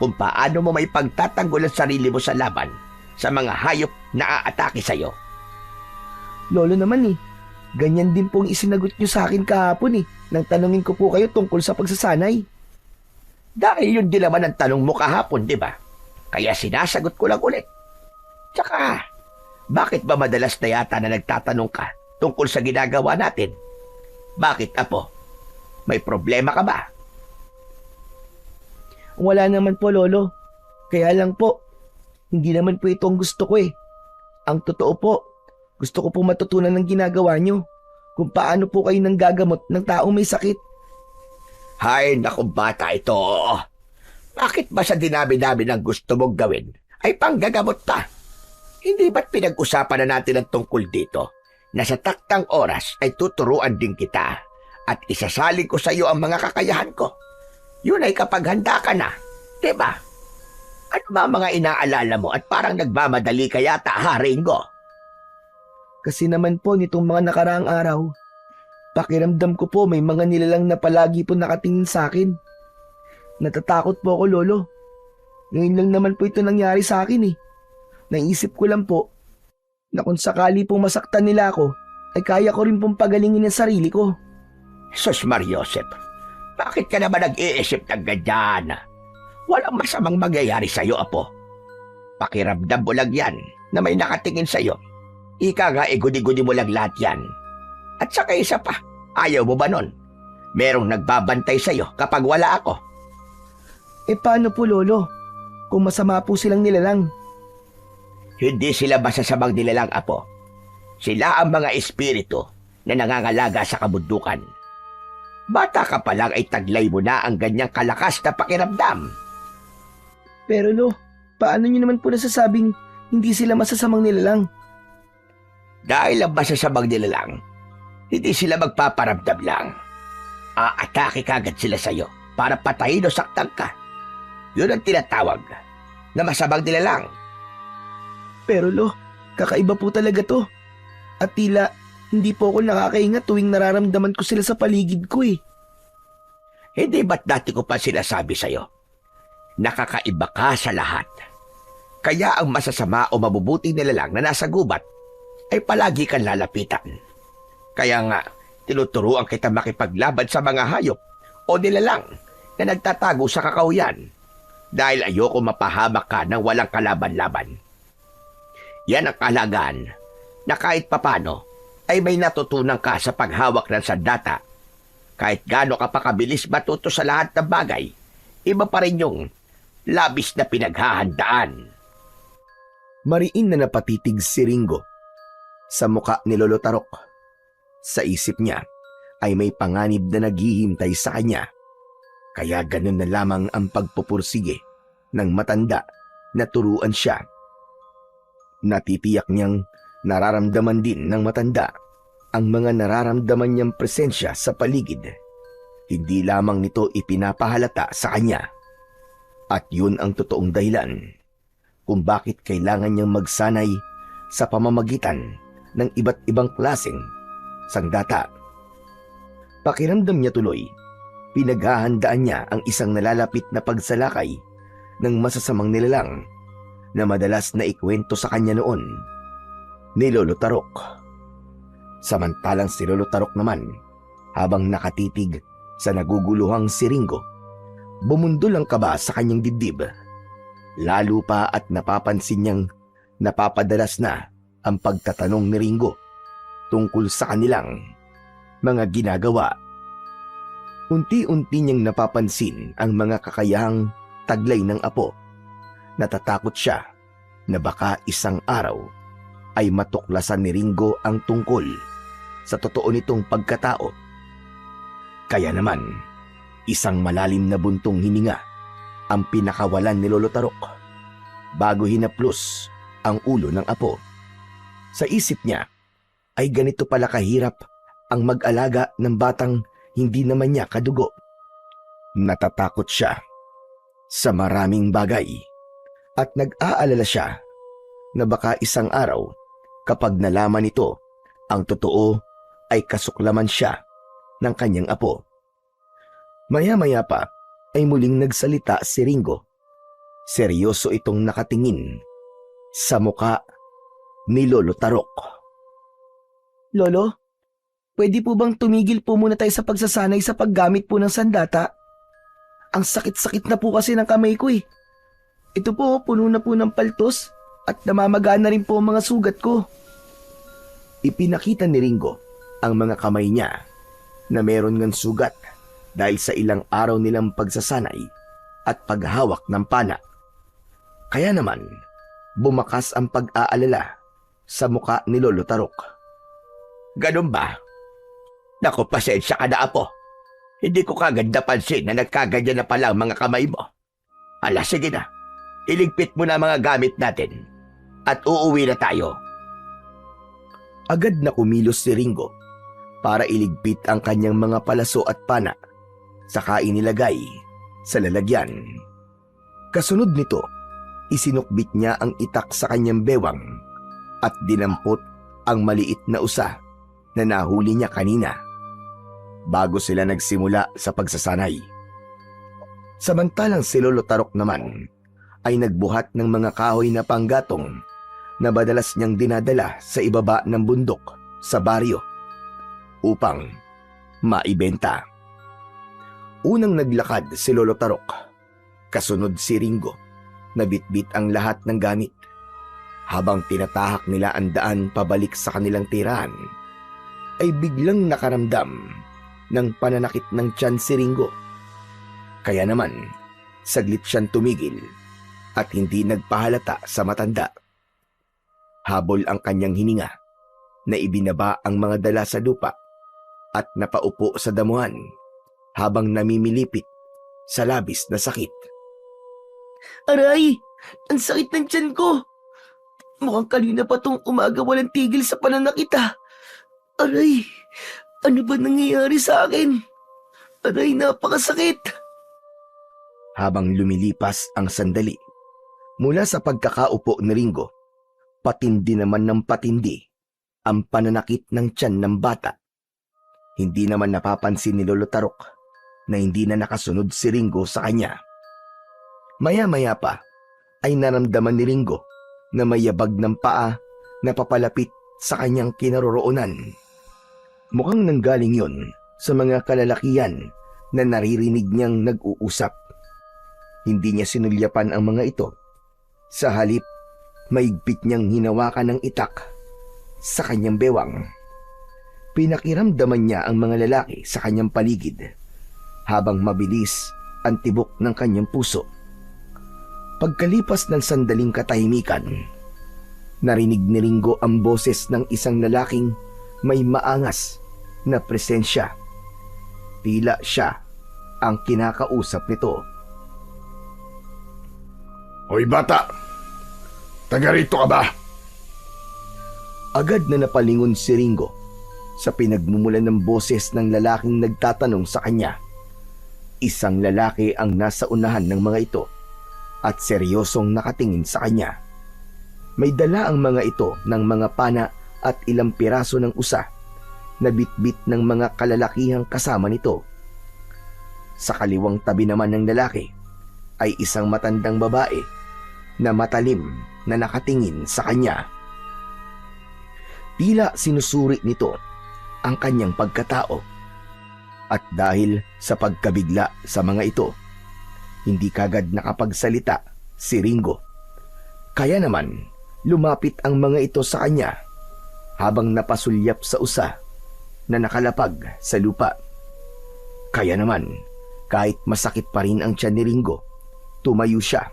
kung paano mo may pagtatanggol ang sarili mo sa laban sa mga hayop na aatake sa'yo. Lolo naman ganyan din pong isinagot niyo sa akin kahapon nang tanungin ko po kayo tungkol sa pagsasanay. Dahil yun din naman ang tanong mo kahapon, di ba? Kaya sinasagot ko lang ulit. Tsaka, bakit ba madalas na yata na nagtatanong ka tungkol sa ginagawa natin? Bakit, Apo? May problema ka ba? Wala naman po, Lolo. Kaya lang po, hindi naman po ito ang gusto ko Ang totoo po, gusto ko po matutunan ng ginagawa nyo kung paano po kayo nanggagamot ng taong may sakit. Hay, naku bata ito. Bakit ba sa dinami-dami ng gusto mong gawin ay panggagamot pa? Hindi ba't pinag-usapan na natin ang tungkol dito na sa taktang oras ay tuturuan din kita at isasaling ko sa iyo ang mga kakayahan ko? Yun ay kapag handa ka na, diba? At ba mga inaalala mo at parang nagmamadali ka yata, ha, Ringo? Kasi naman po nitong mga nakaraang araw, pakiramdam ko po may mga nilalang na palagi po nakatingin sa akin. Natatakot po ako, Lolo. Ngayon lang naman po ito nangyari sa akin eh. Naisip ko lang po na kung sakali po masaktan nila ako, ay kaya ko rin pong pagalingin ang sarili ko. Sus Mariosep, bakit ka naman nag-iisip ng ganyan? Walang masamang mangyayari sa'yo, Apo. Pakiramdam mo lang yan na may nakatingin sa'yo. Ika nga, gudi-gudi mo lang lahat yan. At saka isa pa, ayaw mo ba nun? Merong nagbabantay sa'yo kapag wala ako. Eh paano po, Lolo? Kung masama po silang nilalang. Hindi sila masasamang nilalang, Apo. Sila ang mga espiritu na nangangalaga sa kabundukan. Bata ka pa lang ay taglay mo na ang ganyang kalakas na pakiramdam. Pero Lo, paano nyo naman po nasasabing hindi sila masasamang nilalang? Dahil ang masasamang nilalang, hindi sila magpaparamdam lang. Aatake kagad sila sa'yo para patayin o saktan ka. Yun ang tinatawag na masamang nilalang. Pero Lo, kakaiba po talaga to. At tila, hindi po ako nakakaingat tuwing nararamdaman ko sila sa paligid ko eh. Hindi ba't dati ko pa sinasabi sa'yo? Nakakaiba ka sa lahat. Kaya ang masasama o mabubuting nilalang na nasa gubat ay palagi kang lalapitan. Kaya nga, tinuturuan kita makipaglaban sa mga hayop o nilalang na nagtatago sa kakauyan dahil ayoko mapahamak ka ng walang kalaban-laban. Yan ang kalagaan na kahit papano ay may natutunan ka sa paghawak ng sandata. Kahit gaano ka pa kabilis matuto sa lahat ng bagay, iba pa rin yung labis na pinaghahandaan. Mariin na napatitig si Ringo sa muka ni Lolo Tarok. Sa isip niya ay may panganib na naghihintay sa kanya. Kaya ganun na lamang ang pagpupursige ng matanda na turuan siya. Natitiyak niyang nararamdaman din ng matanda ang mga nararamdaman niyang presensya sa paligid. Hindi lamang nito ipinapahalata sa kanya. At yun ang totoong dahilan kung bakit kailangan niyang magsanay sa pamamagitan ng iba't ibang klaseng sandata. Pakiramdam niya tuloy, pinaghahandaan niya ang isang nalalapit na pagsalakay ng masasamang nilalang na madalas na ikwento sa kanya noon ni Lolo Tarok. Samantalang si Lolo Tarok naman, habang nakatitig sa naguguluhang si Ringo, bumundol ang kaba sa kanyang dibdib. Lalo pa at napapansin niyang napapadalas na ang pagtatanong ni Ringo tungkol sa kanilang mga ginagawa. Unti-unti niyang napapansin ang mga kakayahang taglay ng apo. Natatakot siya na baka isang araw ay matuklasan ni Ringo ang tungkol sa totoo nitong pagkatao. Kaya naman, isang malalim na buntong hininga ang pinakawalan ni Lolo Tarok bago hinaplos ang ulo ng apo. Sa isip niya ay ganito pala kahirap ang mag-alaga ng batang hindi naman niya kadugo. Natatakot siya sa maraming bagay at nag-aalala siya na baka isang araw kapag nalaman nito ang totoo ay kasuklaman siya ng kanyang apo. Maya-maya pa ay muling nagsalita si Ringo. Seryoso itong nakatingin sa muka ni Lolo Tarok. Lolo, pwede po bang tumigil po muna tayo sa pagsasanay sa paggamit po ng sandata? Ang sakit-sakit na po kasi ng kamay ko eh. Ito po, puno na po ng paltos at namamaga na rin po ang mga sugat ko. Ipinakita ni Ringo ang mga kamay niya na meron ngang sugat dahil sa ilang araw nilang pagsasanay at paghawak ng pana. Kaya naman, bumakas ang pag-aalala sa muka ni Lolo Tarok. Ganun ba? Naku, pasensya ka na, apo. Hindi ko kagad napansin na nagkaganyan na pala ang mga kamay mo. Ala, sige na. Iligpit mo na ang mga gamit natin at uuwi na tayo. Agad na kumilos si Ringo para iligpit ang kanyang mga palaso at pana, saka inilagay sa lalagyan. Kasunod nito, isinukbit niya ang itak sa kanyang bewang at dinampot ang maliit na usa na nahuli niya kanina bago sila nagsimula sa pagsasanay. Samantalang si Lolo Tarok naman ay nagbuhat ng mga kahoy na panggatong na madalas niyang dinadala sa ibaba ng bundok sa baryo upang maibenta. Unang naglakad si Lolo Tarok, kasunod si Ringo na bitbit ang lahat ng gamit. Habang tinatahak nila ang daan pabalik sa kanilang tirahan, ay biglang nakaramdam ng pananakit ng tiyan si Ringo. Kaya naman, saglit siyang tumigil at hindi nagpahalata sa matanda. Habol ang kanyang hininga na ibinaba ang mga dala sa lupa at napaupo sa damuhan habang namimilipit sa labis na sakit. Aray! Ang sakit ng tiyan ko! Mukhang kanina pa tong umaga walang tigil sa pananakit ah. Aray! Ano ba nangyayari sa akin? Aray, napakasakit! Habang lumilipas ang sandali, mula sa pagkakaupo ni Ringo, patindi naman ng patindi ang pananakit ng tiyan ng bata. Hindi naman napapansin ni Lolo Tarok na hindi na nakasunod si Ringo sa kanya. Maya-maya pa ay naramdaman ni Ringo na may yabag ng paa na papalapit sa kanyang kinaroroonan. Mukhang nanggaling yon sa mga kalalakihan na naririnig niyang nag-uusap. Hindi niya sinulyapan ang mga ito. Sa halip, maigpit niyang hinawakan ng itak sa kanyang bewang. Pinakiramdaman niya ang mga lalaki sa kanyang paligid habang mabilis ang tibok ng kanyang puso. Pagkalipas ng sandaling katahimikan, narinig ni Ringo ang boses ng isang lalaking may maangas na presensya. Tila siya ang kinakausap nito. Hoy bata, taga rito ka ba? Agad na napalingon si Ringo sa pinagmumulan ng boses ng lalaking nagtatanong sa kanya. Isang lalaki ang nasa unahan ng mga ito at seryosong nakatingin sa kanya. May dala ang mga ito ng mga pana at ilang piraso ng usa na bitbit ng mga kalalakihang kasama nito. Sa kaliwang tabi naman ng lalaki ay isang matandang babae na matalim na nakatingin sa kanya. Tila sinusuri nito ang kanyang pagkatao. At dahil sa pagkabigla sa mga ito, hindi kagad nakapagsalita si Ringo. Kaya naman, lumapit ang mga ito sa kanya habang napasulyap sa usa na nakalapag sa lupa. Kaya naman, kahit masakit pa rin ang tiyan ni Ringo, tumayo siya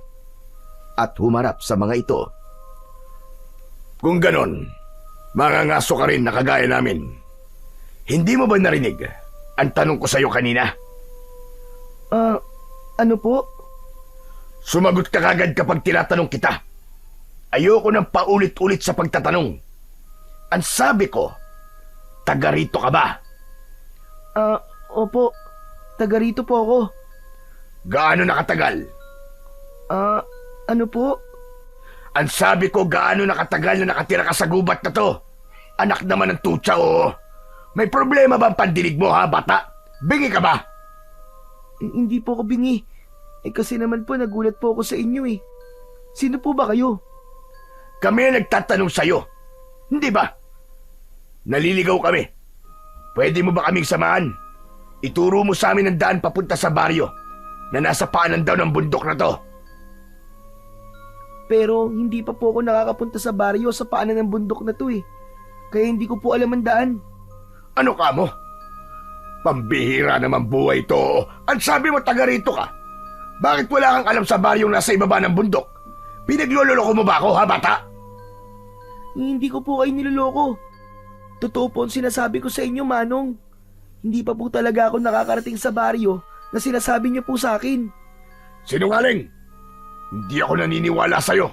at humarap sa mga ito. Kung ganon, mangangaso ka rin na kagaya namin. Hindi mo ba narinig ang tanong ko sa'yo kanina? Ano po? Sumagot ka kagad kapag tinatanong kita. Ayoko nang paulit-ulit sa pagtatanong. Ang sabi ko, taga rito ka ba? Opo. Taga rito po ako. Gaano nakatagal? Ano po? Ang sabi ko, gaano nakatagal na nakatira ka sa gubat na to? Anak naman ng tutsa, oo. May problema ba ang pandinig mo, ha, bata? Bingi ka ba? Hindi po ako bingi. Kasi naman po nagulat po ako sa inyo eh. Sino po ba kayo? Kami ang nagtatanong sa'yo. Hindi ba? Naliligaw kami. Pwede mo ba kaming samahan? Ituro mo sa amin ang daan papunta sa baryo na nasa paanan daw ng bundok na to. Pero hindi pa po ako nakakapunta sa baryo sa paanan ng bundok na to eh. Kaya hindi ko po alam ang daan. Ano ka mo? Pambihira naman buhay to. Ang sabi mo taga rito ka. Bakit wala kang alam sa baryong nasa ibaba ng bundok? Pinagloloko mo ba ako, ha, bata? Hindi ko po kayo niloloko. Totoo po ang sinasabi ko sa inyo, Manong. Hindi pa po talaga ako nakakarating sa baryo na sinasabi niyo po sa akin. Sinungaling! Hindi ako naniniwala sa'yo.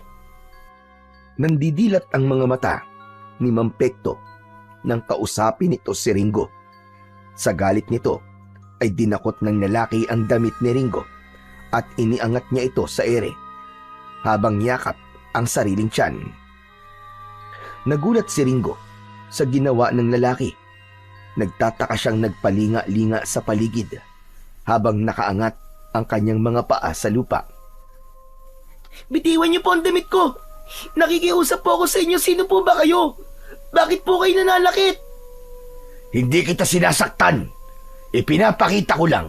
Nandidilat ang mga mata ni Mang Pekto nang kausapin ito si Ringo. Sa galit nito ay dinakot ng lalaki ang damit ni Ringo at iniangat niya ito sa ere habang yakap ang sariling tiyan. Nagulat si Ringo sa ginawa ng lalaki. Nagtataka siyang nagpalinga-linga sa paligid habang nakaangat ang kanyang mga paa sa lupa. Bitiwan niyo po ang damit ko! Nakikiusap po ako sa inyo, sino po ba kayo? Bakit po kayo nananakit? Hindi kita sinasaktan. Ipinapakita ko lang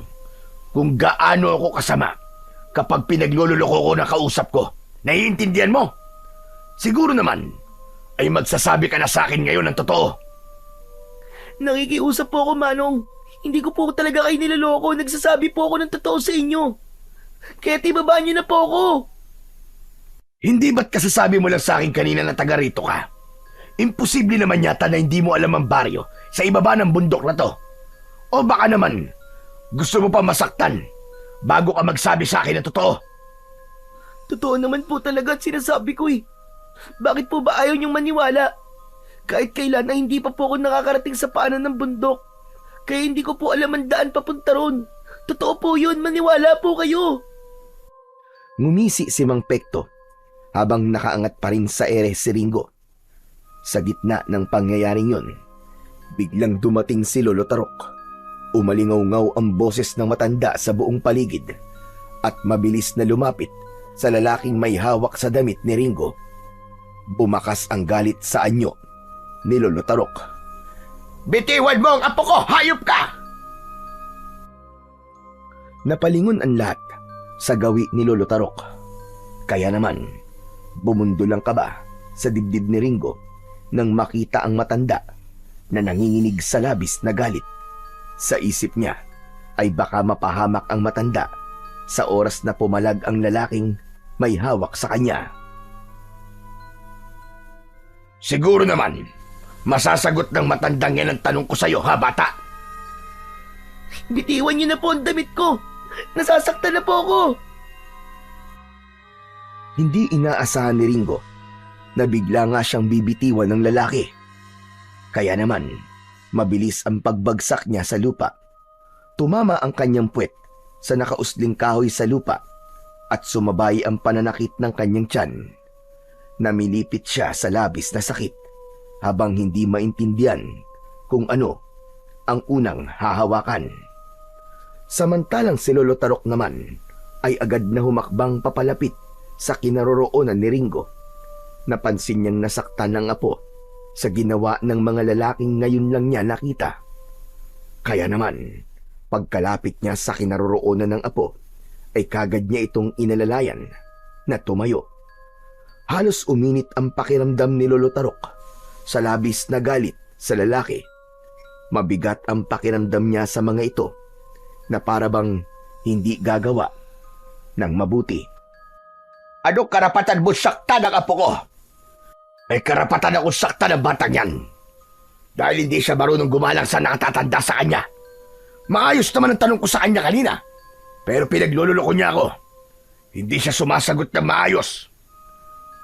kung gaano ako kasama kapag pinaglululoko ko na kausap ko. Naiintindihan mo? Siguro naman ay magsasabi ka na sa akin ngayon ng totoo. Nakikiusap po ako, Manong. Hindi ko po talaga kayo niloloko. Nagsasabi po ako ng totoo sa inyo. Kaya tibabaan niyo na po ako. Hindi ba't kasasabi mo lang sa akin kanina na taga rito ka? Imposible naman yata na hindi mo alam ang baryo sa ibaba ng bundok na to. O baka naman, gusto mo pa masaktan bago ka magsabi sa akin ng totoo? Totoo naman po talaga at sinasabi ko eh. Bakit po ba ayaw niyong maniwala? Kahit kailan na hindi pa po ako nakakarating sa paanan ng bundok. Kaya hindi ko po alam ang daan papunta ron. Totoo po yun, maniwala po kayo. Ngumisi si Mang Pekto habang nakaangat pa rin sa ere si Ringo. Sa gitna ng pangyayaring yun, biglang dumating si Lolo Tarok. Umalingaw-ngaw ang boses ng matanda sa buong paligid at mabilis na lumapit sa lalaking may hawak sa damit ni Ringo. Bumakas ang galit sa anyo ni Lolo Tarok. Bitiwan mo ang apo ko! Hayop ka! Napalingon ang lahat sa gawi ni Lolo Tarok. Kaya naman, bumundol ang kaba sa dibdib ni Ringo nang makita ang matanda na nanginginig sa labis na galit. Sa isip niya ay baka mapahamak ang matanda sa oras na pumalag ang lalaking may hawak sa kanya. Siguro naman, masasagot ng matandang yan ang tanong ko sa'yo, ha bata? Bitiwan niyo na po ang damit ko. Nasasaktan na po ako. Hindi inaasahan ni Ringo na bigla nga siyang bibitiwan ng lalaki. Kaya naman, mabilis ang pagbagsak niya sa lupa. Tumama ang kanyang puwet sa nakausling kahoy sa lupa at sumabay ang pananakit ng kanyang tiyan. Namilipit siya sa labis na sakit habang hindi maintindihan kung ano ang unang hahawakan. Samantalang si Lolo Tarok naman ay agad na humakbang papalapit sa kinaroroonan ni Ringo. Napansin niyang nasaktan ng apo sa ginawa ng mga lalaking ngayon lang niya nakita. Kaya naman, pagkalapit niya sa kinaroroonan ng apo, ay kagad niya itong inalalayan na tumayo. Halos uminit ang pakiramdam ni Lolo Tarok sa labis na galit sa lalaki. Mabigat ang pakiramdam niya sa mga ito na parabang hindi gagawa ng mabuti. Ano karapatan mo saktan ang apo ko? May karapatan akong saktan ang batang yan. Dahil hindi siya marunong gumalang sa nakatatanda sa kanya. Maayos naman ang tanong ko sa kanya kanina. Pero pinaglululoko niya ako. Hindi siya sumasagot ng maayos.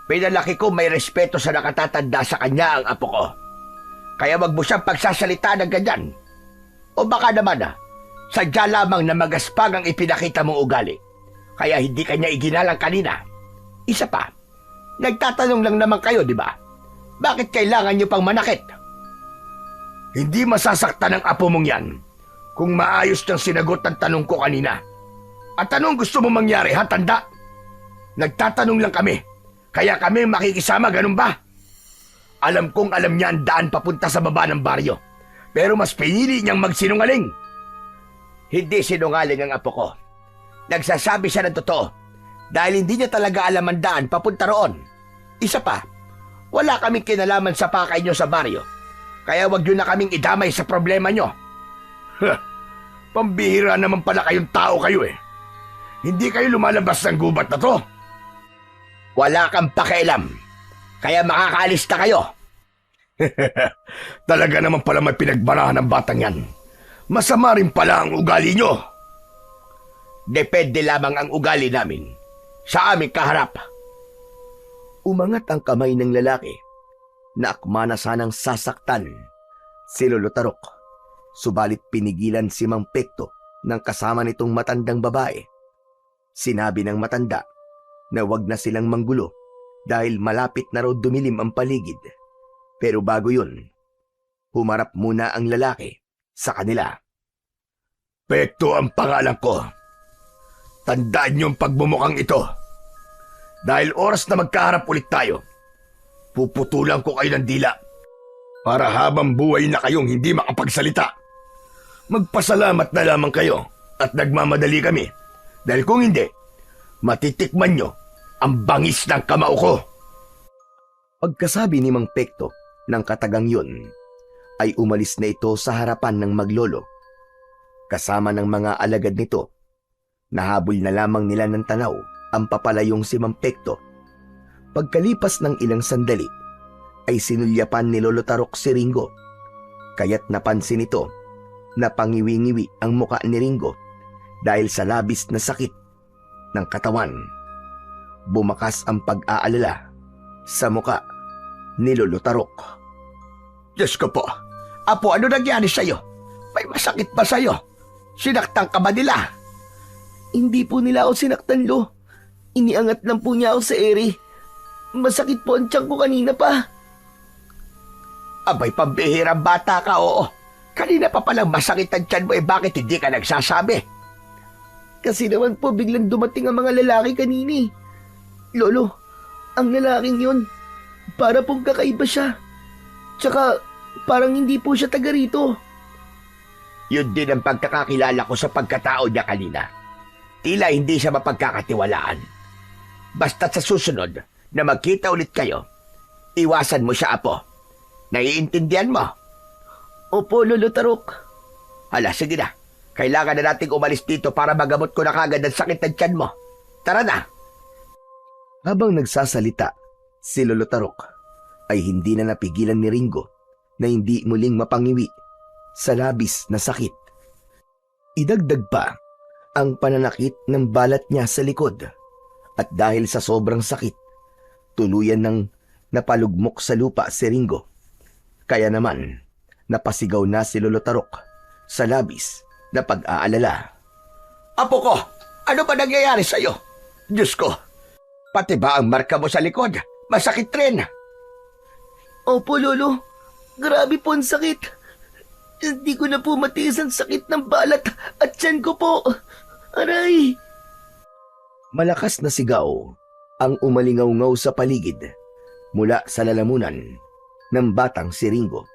Pinalaki ko may respeto sa nakatatanda sa kanya ang apo ko. Kaya wag mo siyang pagsasalita ng ganyan. O baka naman sadya lamang na magaspang ang ipinakita mong ugali. Kaya hindi kanya iginalang kanina. Isa pa, nagtatanong lang naman kayo, di ba? Bakit kailangan niyo pang manakit? Hindi masasaktan ng apo mong yan kung maayos niyang sinagot ang tanong ko kanina. At anong gusto mo mangyari, ha, tanda? Nagtatanong lang kami, kaya kami makikisama, ganun ba? Alam kong alam niya ang daan papunta sa baba ng baryo, pero mas pinili niyang magsinungaling. Hindi sinungaling ang apo ko. Nagsasabi siya ng totoo dahil hindi niya talaga alam ang daan papunta roon. Isa pa, wala kaming kinalaman sa pakay niyo sa baryo, kaya wag niyo na kaming idamay sa problema niyo. Pambihira naman pala kayong tao kayo eh. Hindi kayo lumalabas ng gubat na to. Wala kang pakialam, kaya makakaalis na kayo. Talaga naman pala may pinagbarahan ng batang yan. Masama rin pala ang ugali nyo. Depende lamang ang ugali namin sa aming kaharap. Umangat ang kamay ng lalaki na akma na sanang sasaktan si Lolo Tarok. Subalit pinigilan si Mang Pekto ng kasama nitong matandang babae. Sinabi ng matanda na wag na silang manggulo dahil malapit na raw dumilim ang paligid. Pero bago yun, humarap muna ang lalaki sa kanila. Pekto ang pangalan ko. Tandaan niyo ang pagmumukhang ito. Dahil oras na magkaharap ulit tayo, puputulan ko kayo ng dila para habang buhay na kayong hindi makapagsalita. Magpasalamat na lamang kayo at nagmamadali kami. Dahil kung hindi, matitikman nyo ang bangis ng kamao ko. Pagkasabi ni Mang Pekto ng katagang yun, ay umalis na ito sa harapan ng maglolo. Kasama ng mga alagad nito, nahabol na lamang nila ng tanaw ang papalayong si Mang Pekto. Pagkalipas ng ilang sandali, ay sinulyapan ni Lolo Tarok si Ringo. Kaya't napansin ito na pangiwi-ngiwi ang muka ni Ringo dahil sa labis na sakit ng katawan. Bumakas ang pag-aalala sa muka ni Lolo Tarok. Diyos ko po, Apo, ano nangyari sa'yo? May masakit ba sa'yo? Sinaktan ka ba nila? Hindi po nila ako sinaktan, Lo. Iniangat lang po niya ako sa ere. Masakit po ang tiyan ko kanina pa. Abay, pambihirang bata ka, oo. Kanina pa palang masakit ang tiyan mo, bakit hindi ka nagsasabi? Kasi naman po biglang dumating ang mga lalaki kanini. Lolo, ang lalaking yun, para pong kakaiba siya. Tsaka parang hindi po siya taga rito. Yun din ang pagkakakilala ko sa pagkatao niya kanina. Tila hindi siya mapagkakatiwalaan. Basta't sa susunod na magkita ulit kayo, iwasan mo siya, Apo. Naiintindihan mo? Opo, Lolo Tarok. Hala, sige na. Kailangan na nating umalis dito para magamot ko na kagad ang sakit ng tiyan mo. Tara na. Habang nagsasalita, si Lolo Tarok ay hindi na napigilan ni Ringo na hindi muling mapangiwi sa labis na sakit. Idagdag pa ang pananakit ng balat niya sa likod at dahil sa sobrang sakit, tuluyan ng napalugmok sa lupa si Ringo. Kaya naman, napasigaw na si Lolo Tarok sa labis na pag-aalala. Apo ko, ano ba nangyayari sa'yo? Diyos ko, pati ba ang marka mo sa likod? Masakit rin. Opo, Lolo. Grabe po ang sakit. Hindi ko na po matiis ang sakit ng balat at tiyan ko po. Aray! Malakas na sigaw ang umalingaw-ngaw sa paligid mula sa lalamunan ng batang si Ringo.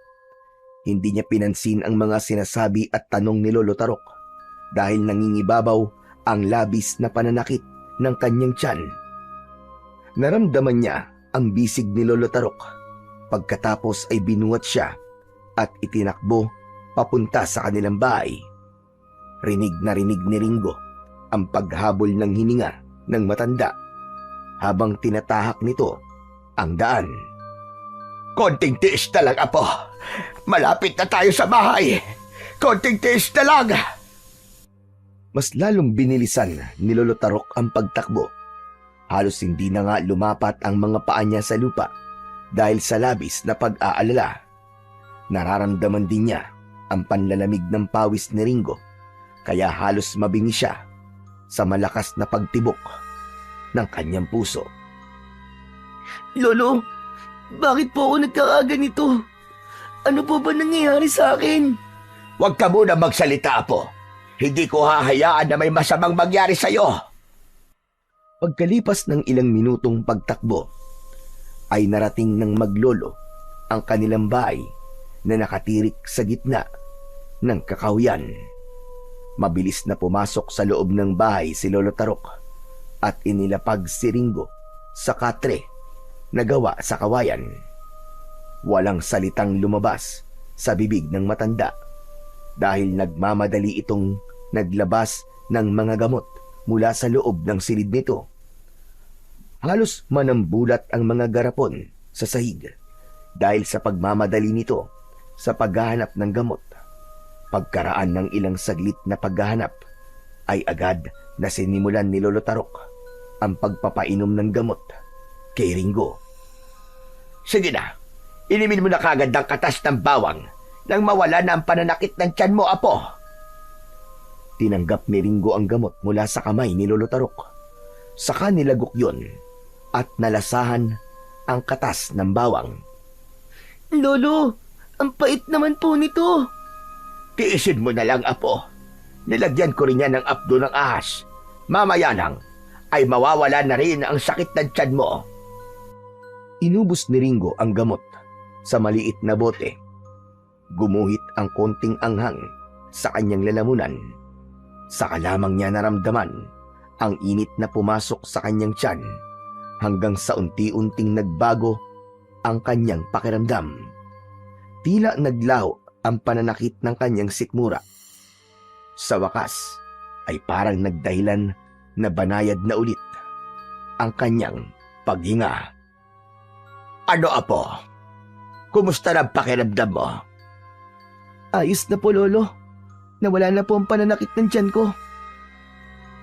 Hindi niya pinansin ang mga sinasabi at tanong ni Lolo Tarok dahil nangingibabaw ang labis na pananakit ng kanyang tiyan. Naramdaman niya ang bisig ni Lolo Tarok. Pagkatapos ay binuhat siya at itinakbo papunta sa kanilang bahay. Rinig na rinig ni Ringo ang paghabol ng hininga ng matanda habang tinatahak nito ang daan. Konting tiis na lang, Apo. Malapit na tayo sa bahay. Konting tiis na lang. Mas lalong binilisan ni Lolo Tarok ang pagtakbo. Halos hindi na nga lumapat ang mga paa niya sa lupa dahil sa labis na pag-aalala. Nararamdaman din niya ang panlalamig ng pawis ni Ringo kaya halos mabingi siya sa malakas na pagtibok ng kanyang puso. Lolo, bakit po ako nagkakaganito? Ano po ba nangyayari sa akin? Huwag ka muna magsalita, Apo. Hindi ko hahayaan na may masamang mangyari sa'yo. Pagkalipas ng ilang minutong pagtakbo, ay narating ng maglolo ang kanilang bahay na nakatirik sa gitna ng kakahuyan. Mabilis na pumasok sa loob ng bahay si Lolo Tarok at inilapag si Ringo sa katre na gawa sa kawayan. Walang salitang lumabas sa bibig ng matanda dahil nagmamadali itong naglabas ng mga gamot mula sa loob ng silid nito. Halos manambulat ang mga garapon sa sahig dahil sa pagmamadali nito sa paghahanap ng gamot. Pagkaraan ng ilang saglit na paghahanap, ay agad na sinimulan ni Lolo Tarok ang pagpapainom ng gamot kay Ringo. Sige na, inimin mo na kagad ang katas ng bawang nang mawala na ang pananakit ng tiyan mo, apo. Tinanggap ni Ringo ang gamot mula sa kamay ni Lolo Tarok. Saka nilagok yun at nalasahan ang katas ng bawang. Lolo, ang pait naman po nito. Tiisin mo na lang, apo. Nilagyan ko rin yan ng apdo ng ahas. Mamaya lang, ay mawawala na rin ang sakit ng tiyan mo. Inubos ni Ringo ang gamot sa maliit na bote. Gumuhit ang konting anghang sa kanyang lalamunan. Saka lamang niya naramdaman ang init na pumasok sa kanyang tiyan hanggang sa unti-unting nagbago ang kanyang pakiramdam. Tila naglaho ang pananakit ng kanyang sikmura. Sa wakas ay parang nagdahilan na banayad na ulit ang kanyang paghinga. Ano, apo? Kumusta na ang pakiramdam mo? Ayos na po, Lolo. Nawala na po ang pananakit ng tiyan ko.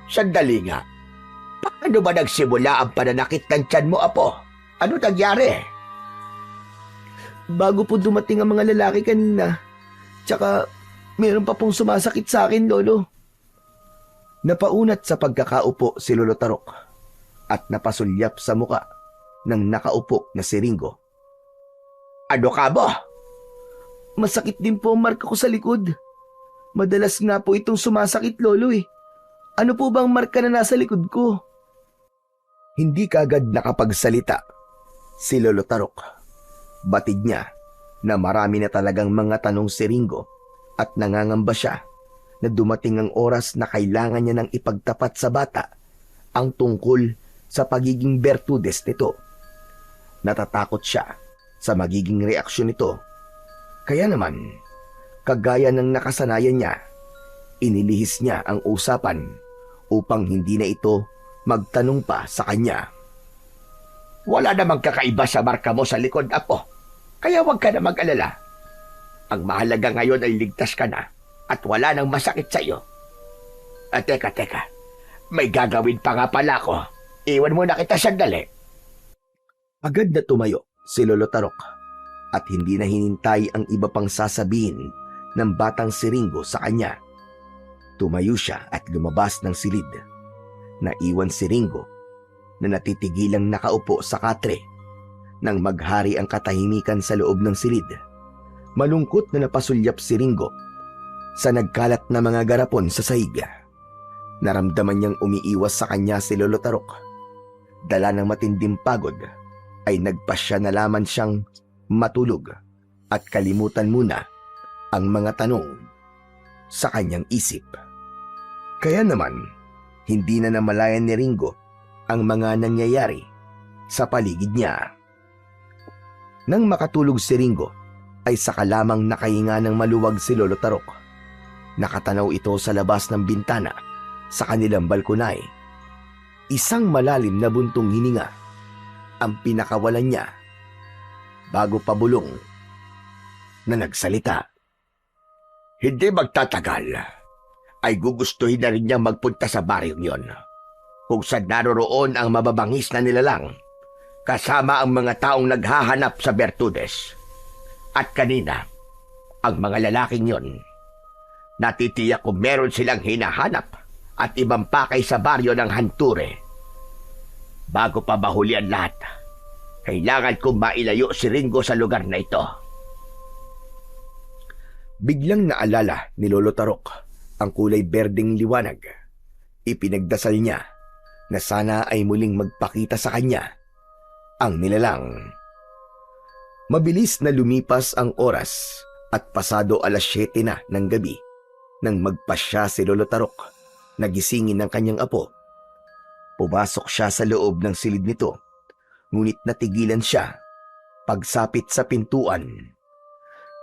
Sandali nga. Paano ba nagsimula ang pananakit ng tiyan mo, apo? Ano nangyari? Bago po dumating ang mga lalaki kanina, tsaka meron pa pong sumasakit sa akin, Lolo. Napaunat sa pagkakaupo si Lolo Tarok at napasulyap sa muka ng nakaupo na si Ringo. Ano ka mo? Masakit din po ang marka ko sa likod. Madalas nga po itong sumasakit, Lolo eh. Ano po bang marka na nasa likod ko? Hindi kagad nakapagsalita si Lolo Tarok. Batid niya na marami na talagang mga tanong si Ringo at nangangamba siya na dumating ang oras na kailangan niya nang ipagtapat sa bata ang tungkol sa pagiging bertudes nito. Natatakot siya sa magiging reaksyon nito. Kaya naman, kagaya ng nakasanayan niya, inilihis niya ang usapan upang hindi na ito magtanong pa sa kanya. Wala namang kakaiba sa marka mo sa likod, apo. Kaya huwag ka na mag-alala. Ang mahalaga ngayon ay ligtas ka na at wala nang masakit sa iyo. At teka, may gagawin pa nga pala ako. Iwan mo na kita sandali. Agad na tumayo si Lolo Tarok at hindi na hinintay ang iba pang sasabihin ng batang si Ringo sa kanya. Tumayo siya at lumabas ng silid. Naiwan si Ringo na natitigilang nakaupo sa katre nang maghari ang katahimikan sa loob ng silid. Malungkot na napasulyap si Ringo sa nagkalat na mga garapon sa sahig. Naramdaman niyang umiiwas sa kanya si Lolo Tarok. Dala ng matinding pagod ay nagpasya na lamang siyang matulog at kalimutan muna ang mga tanong sa kanyang isip. Kaya naman, hindi na namalayan ni Ringo ang mga nangyayari sa paligid niya. Nang makatulog si Ringo, ay saka lamang nakahinga ng maluwag si Lolo Tarok. Nakatanaw ito sa labas ng bintana sa kanilang balkonay. Isang malalim na buntong hininga ang pinakawalan niya bago pabulong na nagsalita. Hindi magtatagal ay gugustuhin na rin niyang magpunta sa baryong yon, kung saan naroroon ang mababangis na nilalang kasama ang mga taong naghahanap sa bertudes. At kanina, ang mga lalaking yon, natitiyak kung meron silang hinahanap at ibang pakay sa baryo ng Hanture. Bago pa mahuli ang lahat, kailangan kong mailayo si Ringo sa lugar na ito. Biglang naalala ni Lolo Tarok ang kulay berdeng liwanag. Ipinagdasal niya na sana ay muling magpakita sa kanya ang nilalang. Mabilis na lumipas ang oras at pasado 7:00 na ng gabi nang magpasya si Lolo Tarok na gisingin ng kanyang apo. Pumasok siya sa loob ng silid nito, ngunit natigilan siya pagsapit sa pintuan.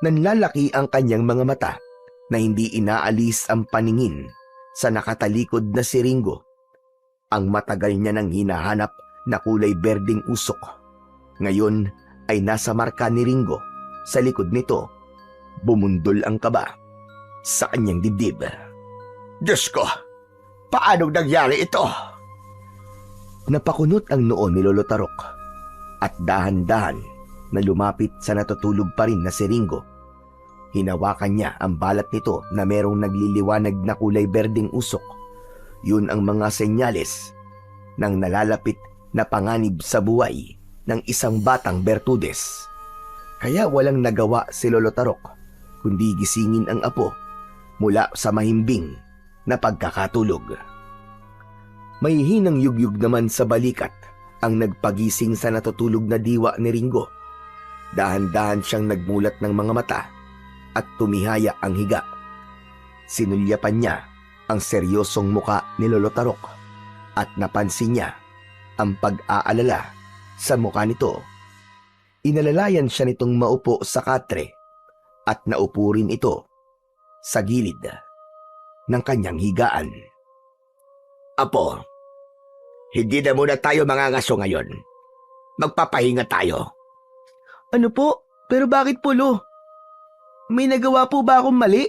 Nanlalaki ang kanyang mga mata na hindi inaalis ang paningin sa nakatalikod na si Ringo. Ang matagal niya nang hinahanap na kulay berdeng usok. Ngayon ay nasa marka ni Ringo sa likod nito. Bumundol ang kaba. sa kanyang dibdib. Diyos ko, paano nangyari ito? Napakunot ang noo ni Lolo Tarok at dahan-dahan na lumapit sa natutulog pa rin na si Ringo. Hinawakan niya ang balat nito na merong nagliliwanag na kulay berdeng usok. Yun ang mga senyales ng nalalapit na panganib sa buhay ng isang batang Bertudes. Kaya walang nagawa si Lolo Tarok kundi gisingin ang apo mula sa mahimbing na pagkakatulog. May hinang yugyug naman sa balikat ang nagpagising sa natutulog na diwa ni Ringo. Dahan-dahan siyang nagmulat ng mga mata at tumihaya ang higa. Sinulyapan niya ang seryosong muka ni Lolo Tarok at napansin niya ang pag-aalala sa muka nito. Inalalayan siya nitong maupo sa katre at naupo rin ito sa gilid ng kanyang higaan. Apo, hindi na muna tayo mangangaso ngayon. Magpapahinga tayo. Ano po? Pero bakit po, Lo? May nagawa po ba akong mali?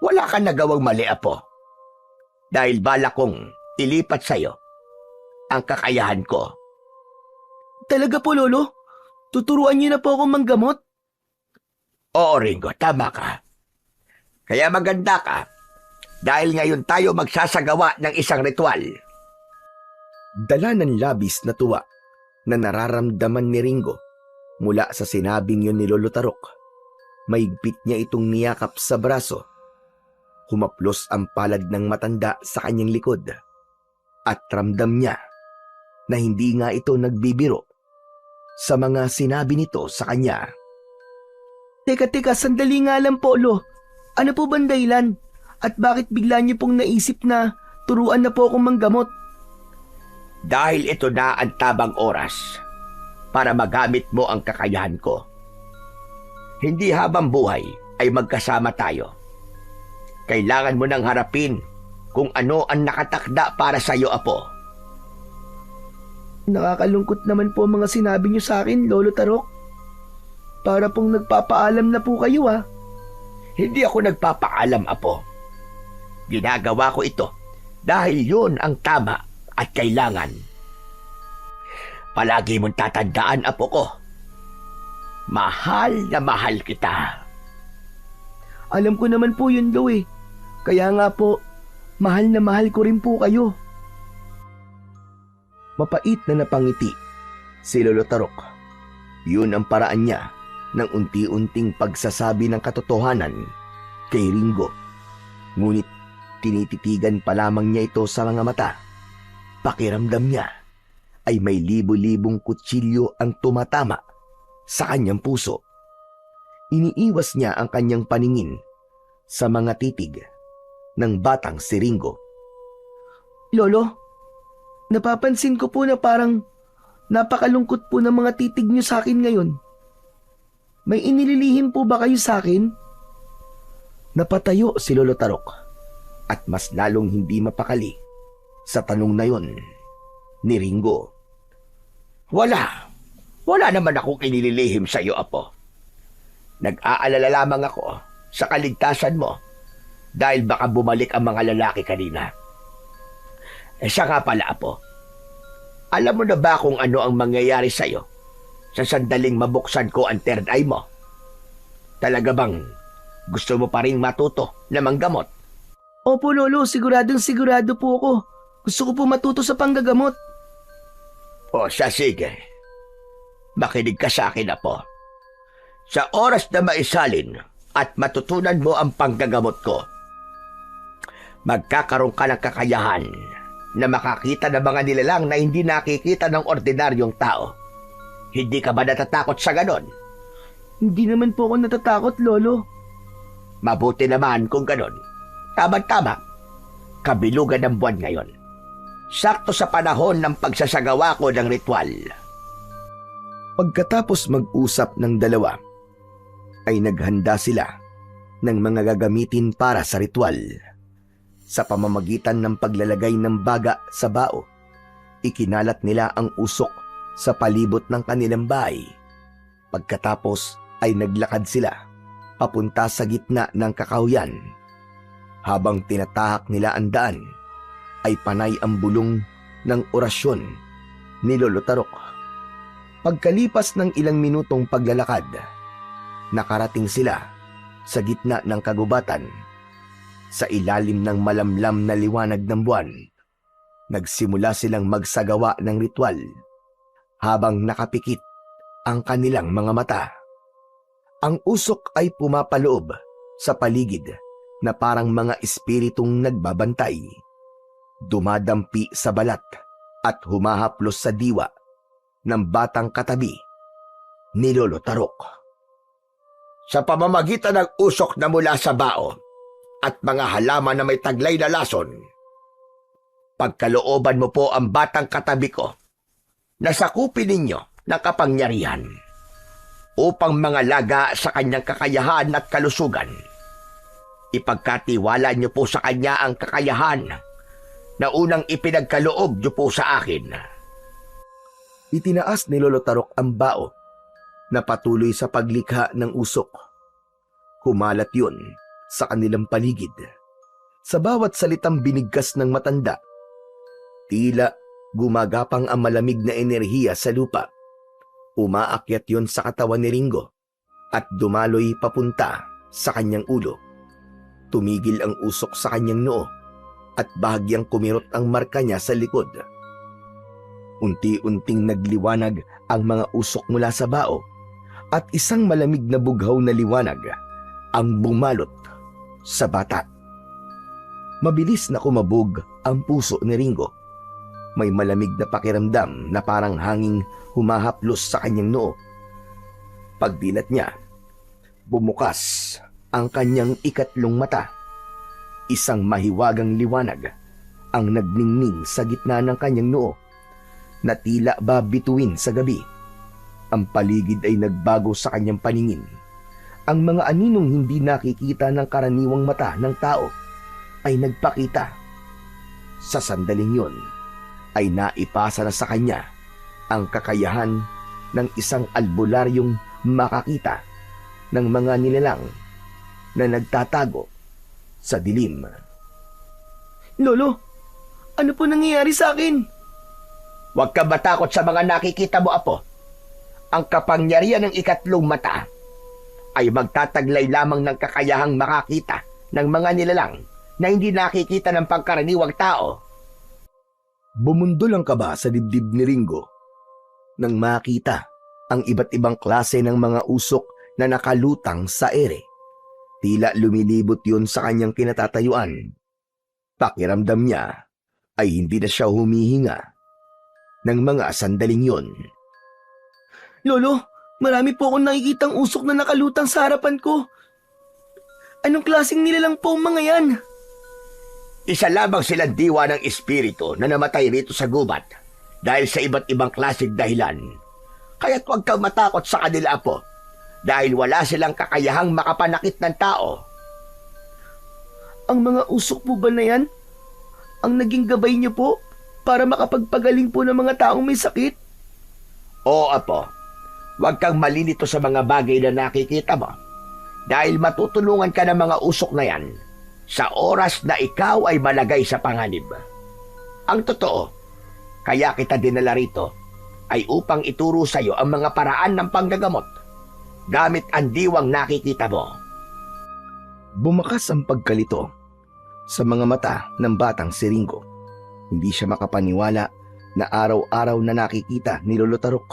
Wala kang nagawang mali, Apo. Dahil balak kong ilipat sa'yo ang kakayahan ko. Talaga po, Lolo? Tuturuan niyo na po akong manggamot? Oo, Ringo, tama ka. Kaya maganda ka dahil ngayon tayo magsasagawa ng isang ritual. Dala ng labis na tuwa na nararamdaman ni Ringo mula sa sinabing yun ni Lolo Tarok. Maigpit niya itong niyakap sa braso. Humaplos ang palad ng matanda sa kanyang likod at ramdam niya na hindi nga ito nagbibiro sa mga sinabi nito sa kanya. Teka, sandali nga lang po, Lo. Ano po bang dahilan? At bakit bigla niyo pong naisip na turuan na po akong manggamot? Dahil ito na ang tamang oras para magamit mo ang kakayahan ko. Hindi habang buhay ay magkasama tayo. Kailangan mo nang harapin kung ano ang nakatakda para sa iyo, Apo. Nakakalungkot naman po ang mga sinabi niyo sa akin, Lolo Tarok. Para pong nagpapaalam na po kayo, ha? Hindi ako nagpapaalam, Apo. Ginagawa ko ito dahil yun ang tama at kailangan. Palagi mong tatandaan, Apo ko. Mahal na mahal kita. Alam ko naman po yun, Lo, eh. Kaya nga po, mahal na mahal ko rin po kayo. Mapait na napangiti si Lolo Tarok. Yun ang paraan niya ng unti-unting pagsasabi ng katotohanan kay Ringo. Ngunit tinititigan pa lamang niya ito sa mga mata. Pakiramdam niya ay may libo-libong kutsilyo ang tumatama sa kanyang puso. Iniiwas niya ang kanyang paningin sa mga titig ng batang si Ringo. Lolo, napapansin ko po na parang napakalungkot po ng mga titig niyo sa akin ngayon. May inililihim po ba kayo sa akin? Napatayo si Lolo Tarok at mas lalong hindi mapakali sa tanong na yon ni Ringo. Wala naman akong inililihim sa iyo, Apo. Nag-aalala lamang ako sa kaligtasan mo dahil baka bumalik ang mga lalaki kanina. Siya nga pala, Apo. Alam mo na ba kung ano ang mangyayari sa iyo sa sandaling mabuksan ko ang third eye mo? Talaga bang gusto mo pa rin matuto na manggamot? Opo, Lolo, sigurado po ako. Gusto ko po matuto sa panggagamot. O siya, sige. Makinig ka sa akin, Apo. Sa oras na maisalin at matutunan mo ang panggagamot ko, magkakaroon ka ng kakayahan na makakita ng mga nilalang na hindi nakikita ng ordinaryong tao. Hindi ka ba natatakot sa ganon? Hindi naman po ako natatakot, Lolo. Mabuti naman kung ganon. Tama-tama. Kabilugan ng buwan ngayon. Sakto sa panahon ng pagsasagawa ko ng ritual. Pagkatapos mag-usap ng dalawa, ay naghanda sila ng mga gagamitin para sa ritual. Sa pamamagitan ng paglalagay ng baga sa bao, ikinalat nila ang usok sa palibot ng kanilang bahay. Pagkatapos ay naglakad sila papunta sa gitna ng kakahuyan. Habang tinatahak nila ang daan, ay panay ang bulong ng orasyon ni Lolo Tarok. Pagkalipas ng ilang minutong paglalakad, nakarating sila sa gitna ng kagubatan. Sa ilalim ng malamlam na liwanag ng buwan, nagsimula silang magsagawa ng ritual habang nakapikit ang kanilang mga mata. Ang usok ay pumapaloob sa paligid na parang mga espiritong nagbabantay. Dumadampi sa balat at humahaplos sa diwa ng batang katabi ni Lolo Tarok. Sa pamamagitan ng usok na mula sa bao at mga halaman na may taglay na lason, pagkalooban mo po ang batang katabi ko na sakupin ninyo ng kapangyarihan upang mangalaga sa kanyang kakayahan at kalusugan. Ipagkatiwala niyo po sa kanya ang kakayahan na unang ipinagkaloob niyo po sa akin. Itinaas ni Lolo Tarok ang bao na patuloy sa paglikha ng usok. Kumalat yun sa kanilang paligid. Sa bawat salitang binigkas ng matanda, tila gumagapang ang malamig na enerhiya sa lupa. Umaakyat yon sa katawan ni Ringo at dumaloy papunta sa kanyang ulo. Tumigil ang usok sa kanyang noo at bahagyang kumirot ang marka niya sa likod. Unti-unting nagliwanag ang mga usok mula sa bao at isang malamig na bughaw na liwanag ang bumalot sa bata. Mabilis na kumabog ang puso ni Ringo. May malamig na pakiramdam na parang hanging humahaplos sa kanyang noo. Pagdilat niya, bumukas ang kanyang ikatlong mata. Isang mahiwagang liwanag ang nagningning sa gitna ng kanyang noo na tila ba bituin sa gabi. Ang paligid ay nagbago sa kanyang paningin. Ang mga aninong hindi nakikita ng karaniwang mata ng tao ay nagpakita. Sa sandaling yon ay naipasa na sa kanya ang kakayahan ng isang albularyong makakita ng mga nilalang na nagtatago sa dilim. Lolo, ano po nangyayari sa akin? Huwag ka matakot sa mga nakikita mo, Apo. Ang kapangyarihan ng ikatlong mata ay magtataglay lamang ng kakayahang makakita ng mga nilalang na hindi nakikita ng pangkaraniwang tao. Bumundol ang kaba sa dibdib ni Ringo nang makita ang iba't ibang klase ng mga usok na nakalutang sa ere. Tila lumilibot yun sa kanyang kinatatayuan. Pakiramdam niya ay hindi na siya humihinga ng mga sandaling yon. Lolo, marami po akong nakikitang usok na nakalutang sa harapan ko. Anong klaseng nilalang po ang mga yan? Isa lamang silang diwa ng espiritu na namatay rito sa gubat dahil sa iba't ibang klaseng dahilan. Kaya't huwag kang matakot sa kanila, Apo, dahil wala silang kakayahang makapanakit ng tao. Ang mga usok po ba na yan ang naging gabay niyo po para makapagpagaling po ng mga taong may sakit? Oo, Apo. Huwag kang malilito sa mga bagay na nakikita mo dahil matutulungan ka ng mga usok na yan sa oras na ikaw ay malagay sa panganib. Ang totoo, kaya kita dinala rito ay upang ituro sa iyo ang mga paraan ng panggagamot gamit ang diwang nakikita mo. Bumakas ang pagkalito sa mga mata ng batang si Ringo. Hindi siya makapaniwala na araw-araw na nakikita ni Lolo Tarok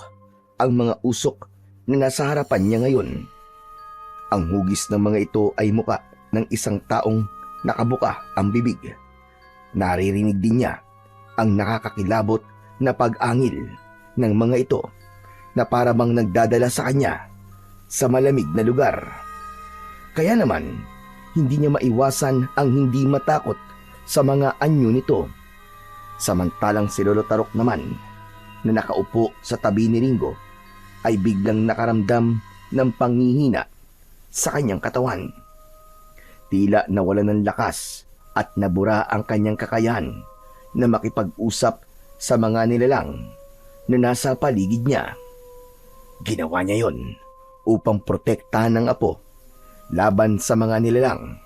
ang mga usok na nasa harapan niya ngayon. Ang hugis ng mga ito ay muka ng isang taong nakabuka ang bibig. Naririnig din niya ang nakakakilabot na pag-angil ng mga ito na para bang nagdadala sa kanya sa malamig na lugar. Kaya naman, hindi niya maiwasan ang hindi matakot sa mga anyo nito. Samantalang si Lolo Tarok naman na nakaupo sa tabi ni Ringo ay biglang nakaramdam ng panghihina sa kanyang katawan. Tila nawala ng lakas at nabura ang kanyang kakayahan na makipag-usap sa mga nilalang na nasa paligid niya. Ginawa niya yon upang protektahan ng apo laban sa mga nilalang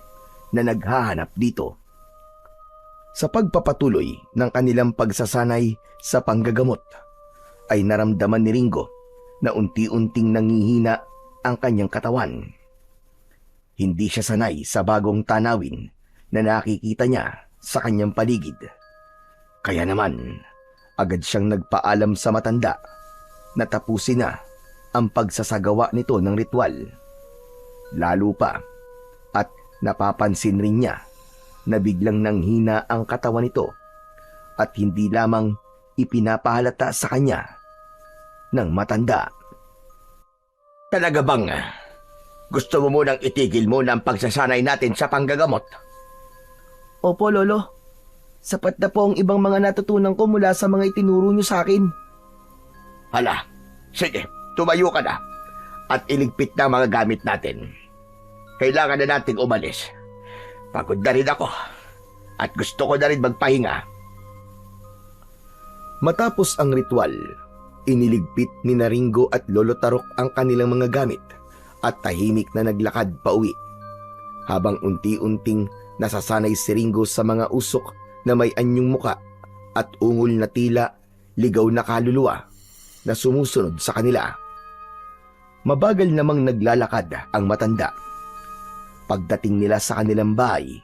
na naghahanap dito. Sa pagpapatuloy ng kanilang pagsasanay sa panggagamot, ay naramdaman ni Ringo na unti-unting nangihina ang kanyang katawan. Hindi siya sanay sa bagong tanawin na nakikita niya sa kanyang paligid. Kaya naman, agad siyang nagpaalam sa matanda na tapusin na ang pagsasagawa nito ng ritual. Lalo pa at napapansin rin niya na biglang nanghina ang katawan nito at hindi lamang ipinapahalata sa kanya ng matanda. Talaga bang gusto mo munang itigil muna ang pagsasanay natin sa panggagamot? Opo, Lolo. Sapat na po ang ibang mga natutunan ko mula sa mga itinuro niyo sa akin. Hala, sige, tumayo ka na at iligpit na ang mga gamit natin. Kailangan na nating umalis. Pagod na rin ako at gusto ko na rin magpahinga. Matapos ang ritual, iniligpit ni Ringo at Lolo Tarok ang kanilang mga gamit at tahimik na naglakad pauwi. Habang unti-unting nasasanay si Ringo sa mga usok na may anyong muka at ungol na tila ligaw na kaluluwa na sumusunod sa kanila. Mabagal namang naglalakad ang matanda. Pagdating nila sa kanilang bahay,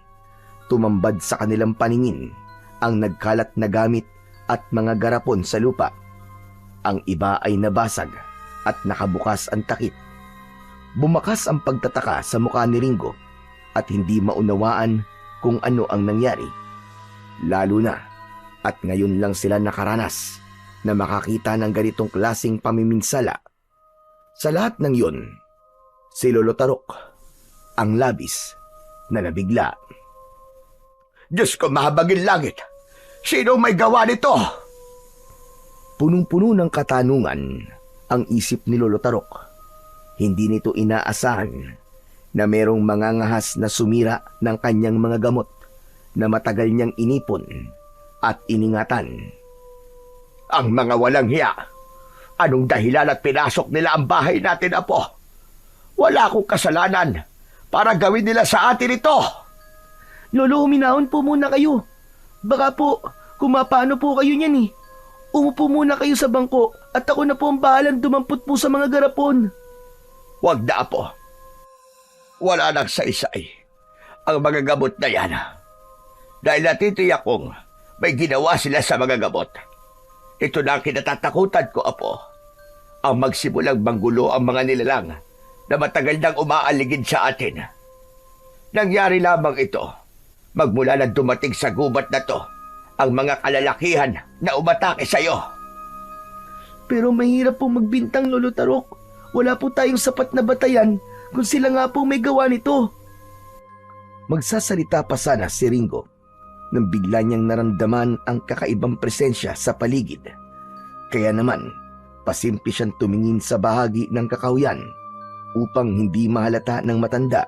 tumambad sa kanilang paningin ang nagkalat na gamit at mga garapon sa lupa. Ang iba ay nabasag at nakabukas ang takip. Bumakas ang pagtataka sa mukha ni Ringo at hindi maunawaan kung ano ang nangyari. Lalo na at ngayon lang sila nakaranas na makakita ng ganitong klaseng pamiminsala. Sa lahat ng yun, si Lolo Tarok ang labis na nabigla. Diyos ko, mahabagin langit! Sino may gawa nito? Punong-puno ng katanungan ang isip ni Lolo Tarok. Hindi nito inaasahan na merong mangangahas na sumira ng kanyang mga gamot na matagal niyang inipon at iningatan. Ang mga walang hiya! Anong dahilan at pinasok nila ang bahay natin, Apo? Wala akong kasalanan para gawin nila sa atin ito. Lolo, huminahon po muna kayo. Baka po, kumapano po kayo niyan eh. Umupo muna kayo sa bangko at ako na po ang bahalang dumampot po sa mga garapon. Wag na, Apo. Wala nang saysay ang mga gamot na yan. Dahil natitiyak kong may ginawa sila sa mga gamot. Ito na ang kinatatakutan ko, Apo. Ang magsimulang manggulo ang mga nilalang na matagal nang umaaligid sa atin. Nangyari lamang ito magmula nang dumating sa gubat na to ang mga kalalakihan na umatake sa iyo. Pero mahirap po magbintang, Lolo Tarok. Wala po tayong sapat na batayan kung sila nga po may gawa nito. Magsasalita pa sana si Ringo nang bigla niyang naramdaman ang kakaibang presensya sa paligid. Kaya naman, pasimple siyang tumingin sa bahagi ng kakahuyan upang hindi mahalata ng matanda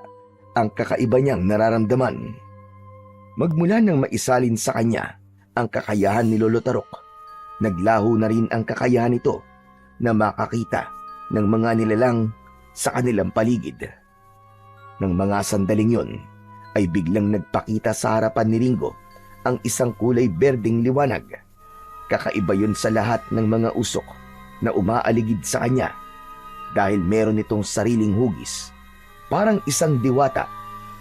ang kakaiba niyang nararamdaman. Magmula nang maisalin sa kanya ang kakayahan ni Lolo Tarok, naglaho na rin ang kakayahan nito na makakita ng mga nilalang sa kanilang paligid. Nang mga sandaling yon, ay biglang nagpakita sa harapan ni Ringo ang isang kulay berdeng liwanag. Kakaiba yun sa lahat ng mga usok na umaaligid sa kanya dahil meron itong sariling hugis, parang isang diwata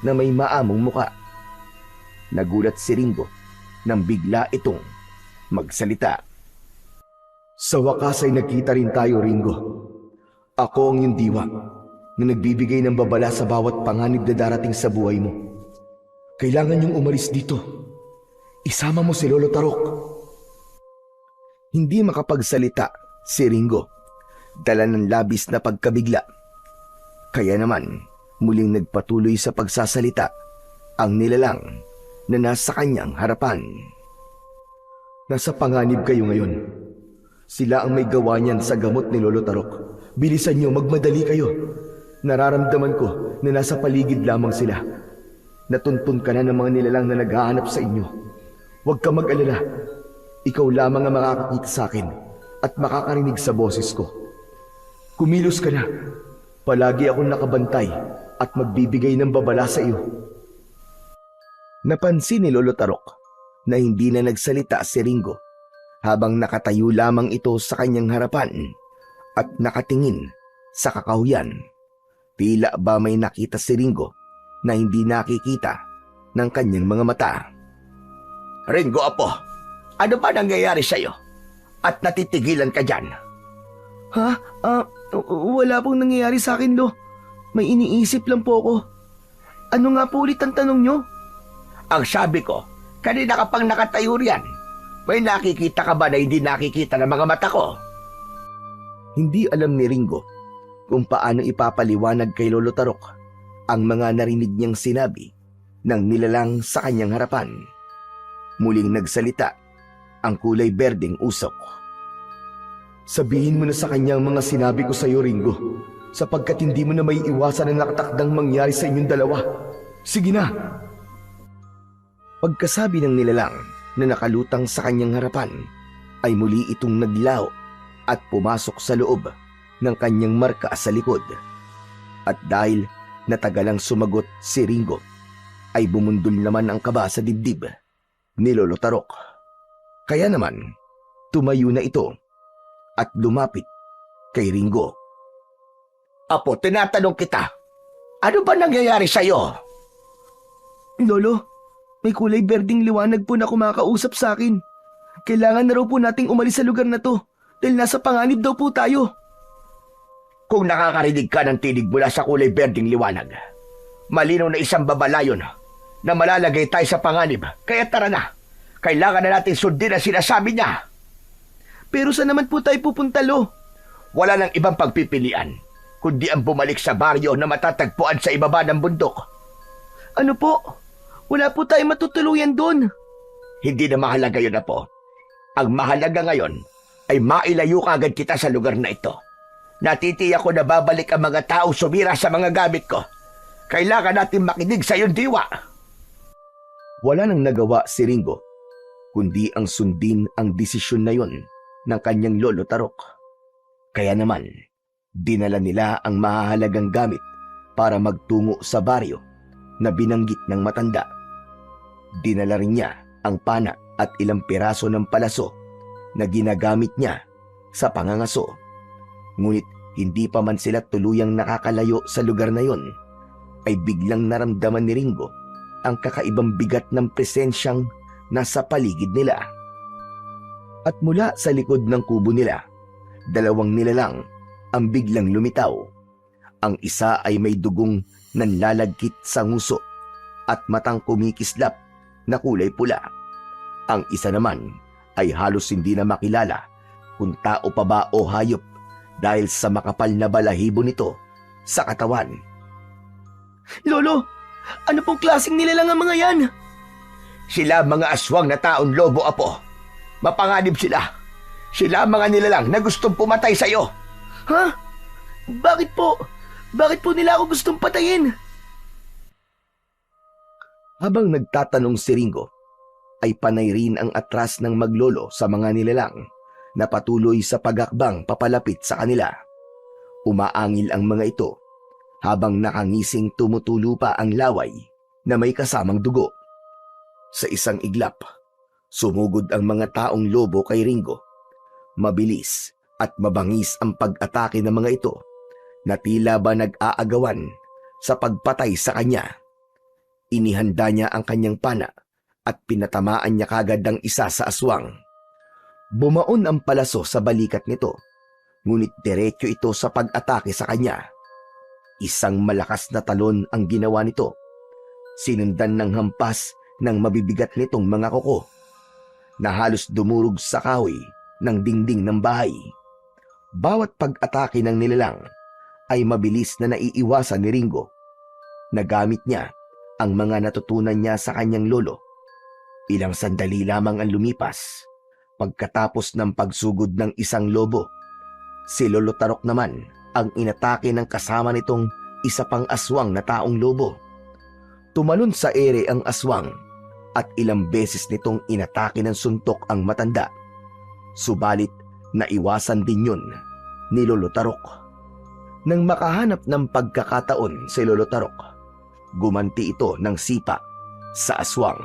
na may maamong muka. Nagulat si Ringo nang bigla itong magsalita. Sa wakas ay nagkita rin tayo, Ringo. Ako ang iyong diwa na nagbibigay ng babala sa bawat panganib na darating sa buhay mo. Kailangan niyong umalis dito. Isama mo si Lolo Tarok. Hindi makapagsalita si Ringo, dala ng labis na pagkabigla. Kaya naman, muling nagpatuloy sa pagsasalita ang nilalang na nasa kanyang harapan. Nasa panganib kayo ngayon. Sila ang may gawa niyan sa gamot ni Lolo Tarok. Bilisan niyo, magmadali kayo. Nararamdaman ko na nasa paligid lamang sila. Natuntun ka na ng mga nilalang na naghahanap sa inyo. Huwag ka mag-alala. Ikaw lamang ang makakakita sa akin at makakarinig sa boses ko. Kumilos ka na. Palagi akong nakabantay at magbibigay ng babala sa iyo. Napansin ni Lolo Tarok na hindi na nagsalita si Ringo habang nakatayo lamang ito sa kanyang harapan at nakatingin sa kakahuyan. Tila ba may nakita si Ringo na hindi nakikita ng kanyang mga mata. Ringo, apo, ano ba nangyayari sa'yo? At natitigilan ka dyan? Ha? Wala pong nangyayari sa akin, Lo. May iniisip lang po ako. Ano nga po ulit ang tanong nyo? Ang sabi ko, kanina ka pang nakatayo riyan. May nakikita ka ba na hindi nakikita ng mga mata ko? Hindi alam ni Ringo kung paano ipapaliwanag kay Lolo Tarok ang mga narinig niyang sinabi ng nilalang sa kanyang harapan. Muling nagsalita ang kulay berdeng usok. Sabihin mo na sa kanya ang mga sinabi ko sa iyo, Ringo, sapagkat hindi mo na may iwasan ang nakatakdang mangyari sa inyong dalawa. Sige na! Pagkasabi ng nilalang na nakalutang sa kanyang harapan, ay muli itong naglaho at pumasok sa loob ng kanyang marka sa likod. At dahil natagalang sumagot si Ringo, ay bumundol naman ang kaba sa dibdib ni Lolo Tarok. Kaya naman, tumayo na ito at lumapit kay Ringo. Apo, tinatanong kita, ano ba nangyayari sa'yo? Lolo, may kulay berdeng liwanag po na kumakausap sa akin. Kailangan na raw po nating umalis sa lugar na to dahil nasa panganib daw po tayo. Kung nakakarinig ka ng tinig mula sa kulay berdeng liwanag, malinaw na isang babalayon na malalagay tayo sa panganib. Kaya tara na, kailangan na natin sundin ang sinasabi niya. Pero saan naman po tayo pupunta, Lo? Wala nang ibang pagpipilian, kundi ang bumalik sa baryo na matatagpuan sa ibaba ng bundok. Ano po? Wala po tayong matutuluyan doon. Hindi na mahalaga yun, Apo. Ang mahalaga ngayon ay mailayo kagad kita sa lugar na ito. Natitiyak ko na babalik ang mga tao sumira sa mga gamit ko. Kailangan natin makinig sa iyong diwa. Wala nang nagawa si Ringo, kundi ang sundin ang desisyon na yon ng kanyang Lolo Tarok. Kaya naman, dinala nila ang mahahalagang gamit para magtungo sa baryo na binanggit ng matanda. Dinala rin niya ang pana at ilang piraso ng palaso na ginagamit niya sa pangangaso. Ngunit hindi pa man sila tuluyang nakakalayo sa lugar na yon, ay biglang naramdaman ni Ringo ang kakaibang bigat ng presensyang nasa paligid nila. At mula sa likod ng kubo nila, dalawang nilalang ang biglang lumitaw. Ang isa ay may dugong nanlalagkit sa nguso at matang kumikislap na kulay pula. Ang isa naman ay halos hindi na makilala kung tao pa ba o hayop dahil sa makapal na balahibo nito sa katawan. Lolo, ano pong klaseng nilalang ang mga yan? Sila mga aswang na taon lobo, Apo. Mapanganib sila. Sila mga nilalang na gustong pumatay sa iyo. Ha? Bakit po? Bakit po nila ako gustong patayin? Habang nagtatanong si Ringo, ay panay rin ang atras ng maglolo sa mga nilalang na patuloy sa pagakbang papalapit sa kanila. Umaangil ang mga ito habang nakangising tumutulo pa ang laway na may kasamang dugo. Sa isang iglap, sumugod ang mga taong lobo kay Ringo. Mabilis at mabangis ang pag-atake ng mga ito na tila ba nag-aagawan sa pagpatay sa kanya. Inihanda niya ang kanyang pana at pinatamaan niya kagad ang isa sa aswang. Bumaon ang palaso sa balikat nito, ngunit diretso ito sa pag-atake sa kanya. Isang malakas na talon ang ginawa nito, sinundan ng hampas ng mabibigat nitong mga kuko na halos dumurog sa kahoy ng dingding ng bahay. Bawat pag-atake ng nilalang ay mabilis na naiiwasan ni Ringo. Nagamit niya ang mga natutunan niya sa kanyang lolo. Ilang sandali lamang ang lumipas pagkatapos ng pagsugod ng isang lobo. Si Lolo Tarok naman ang inatake ng kasama nitong isa pang aswang na taong lobo. Tumalon sa ere ang aswang at ilang beses nitong inatake ng suntok ang matanda. Subalit naiwasan din yun ni Lolo Tarok. Nang makahanap ng pagkakataon si Lolo Tarok, gumanti ito ng sipa sa aswang.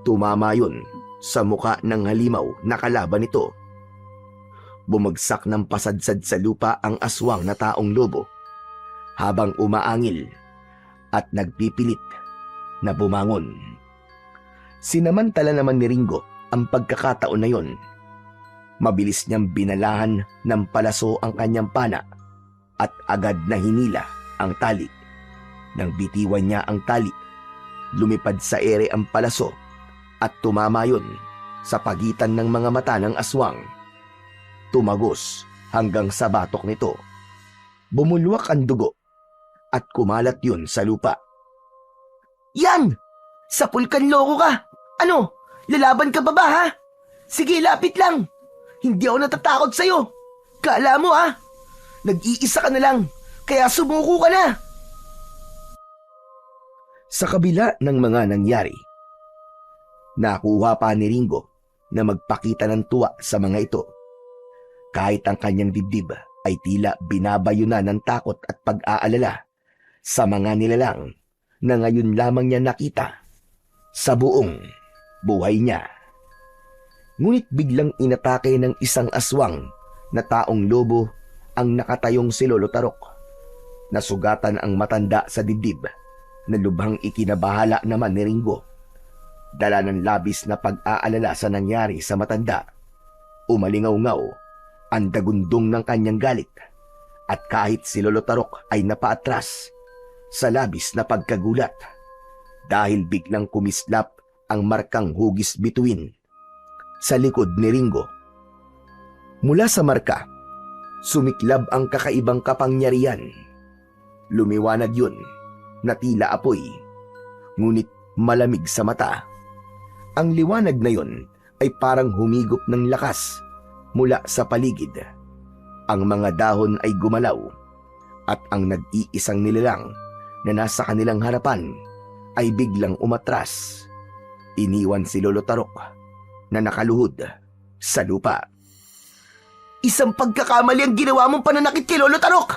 Tumama yun sa muka ng halimaw na kalaban nito. Bumagsak ng pasadsad sa lupa ang aswang na taong lobo habang umaangil at nagpipilit na bumangon. Sinamantala naman ni Ringo ang pagkakataon na yon. Mabilis niyang binalahan ng palaso ang kanyang pana at agad na hinila ang tali. Nang bitiwan niya ang tali, lumipad sa ere ang palaso at tumama yun sa pagitan ng mga mata ng aswang. Tumagos hanggang sa batok nito. Bumulwak ang dugo at kumalat yun sa lupa. Yan! Sapulkan loko ka! Ano? Lalaban ka ba ha? Sige, lapit lang! Hindi ako natatakot sa'yo! Kala mo nag-iisa ka na lang, kaya sumuko ka na! Sa kabila ng mga nangyari, nakuha pa ni Ringo na magpakita ng tuwa sa mga ito. Kahit ang kanyang dibdib ay tila binabayo na ng takot at pag-aalala sa mga nilalang na ngayon lamang niya nakita sa buong buhay niya. Ngunit biglang inatake ng isang aswang na taong lobo ang nakatayong si Lolo Tarok. Nasugatan ang matanda sa dibdib na lubhang ikinabahala naman ni Ringo. Dala ng labis na pag-aalala sa nangyari sa matanda, umalingaw-ngaw ang dagundong ng kanyang galit at kahit si Lolo Tarok ay napaatras sa labis na pagkagulat dahil biglang kumislap ang markang hugis bituin sa likod ni Ringo. Mula sa marka, sumiklab ang kakaibang kapangyarihan. Lumiwanag yun na tila apoy, ngunit malamig sa mata. Ang liwanag na yun ay parang humigop ng lakas mula sa paligid. Ang mga dahon ay gumalaw at ang nag-iisang nilalang na nasa kanilang harapan ay biglang umatras. Iniwan si Lolo Tarok na nakaluhod sa lupa. Isang pagkakamali ang ginawa mong pananakit kay Lolo Tarok!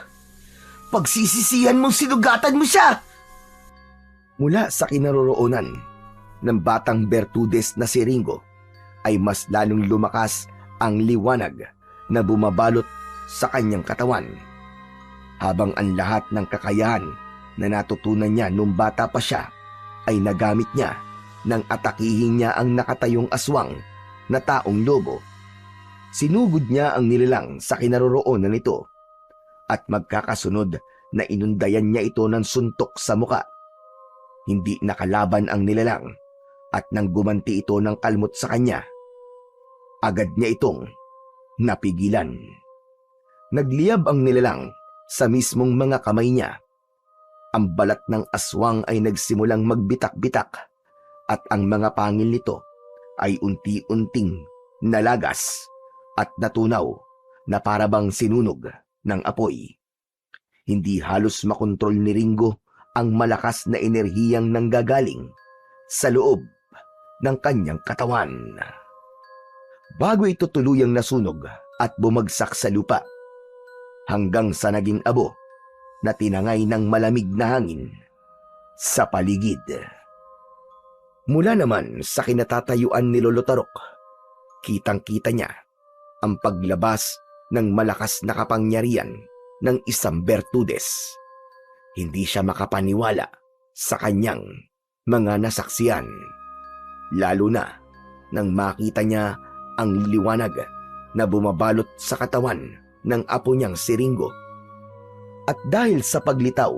Pagsisisihan mong sinugatan mo siya! Mula sa kinaroroonan ng batang Bertudes na si Ringo ay mas lalong lumakas ang liwanag na bumabalot sa kanyang katawan. Habang ang lahat ng kakayahan na natutunan niya nung bata pa siya ay nagamit niya nang atakihin niya ang nakatayong aswang na taong lobo. Sinugod niya ang nilalang sa kinaroroonan nito at magkakasunod na inundayan niya ito ng suntok sa muka. Hindi nakalaban ang nilalang at nang gumanti ito ng kalmot sa kanya, agad niya itong napigilan. Nagliyab ang nilalang sa mismong mga kamay niya. Ang balat ng aswang ay nagsimulang magbitak-bitak at ang mga pangil nito ay unti-unting nalagas at natunaw na parabang sinunog ng apoy. Hindi halos makontrol ni Ringo ang malakas na enerhiyang nanggagaling sa loob ng kanyang katawan. Bago ito tuluyang nasunog at bumagsak sa lupa, hanggang sa naging abo na tinangay ng malamig na hangin sa paligid. Mula naman sa kinatatayuan ni Lolo Tarok, kitang-kita niya ang paglabas ng malakas na kapangyarihan ng isang Bertudes. Hindi siya makapaniwala sa kanyang mga nasaksiyan, lalo na nang makita niya ang liwanag na bumabalot sa katawan ng apo niyang si Ringo. At dahil sa paglitaw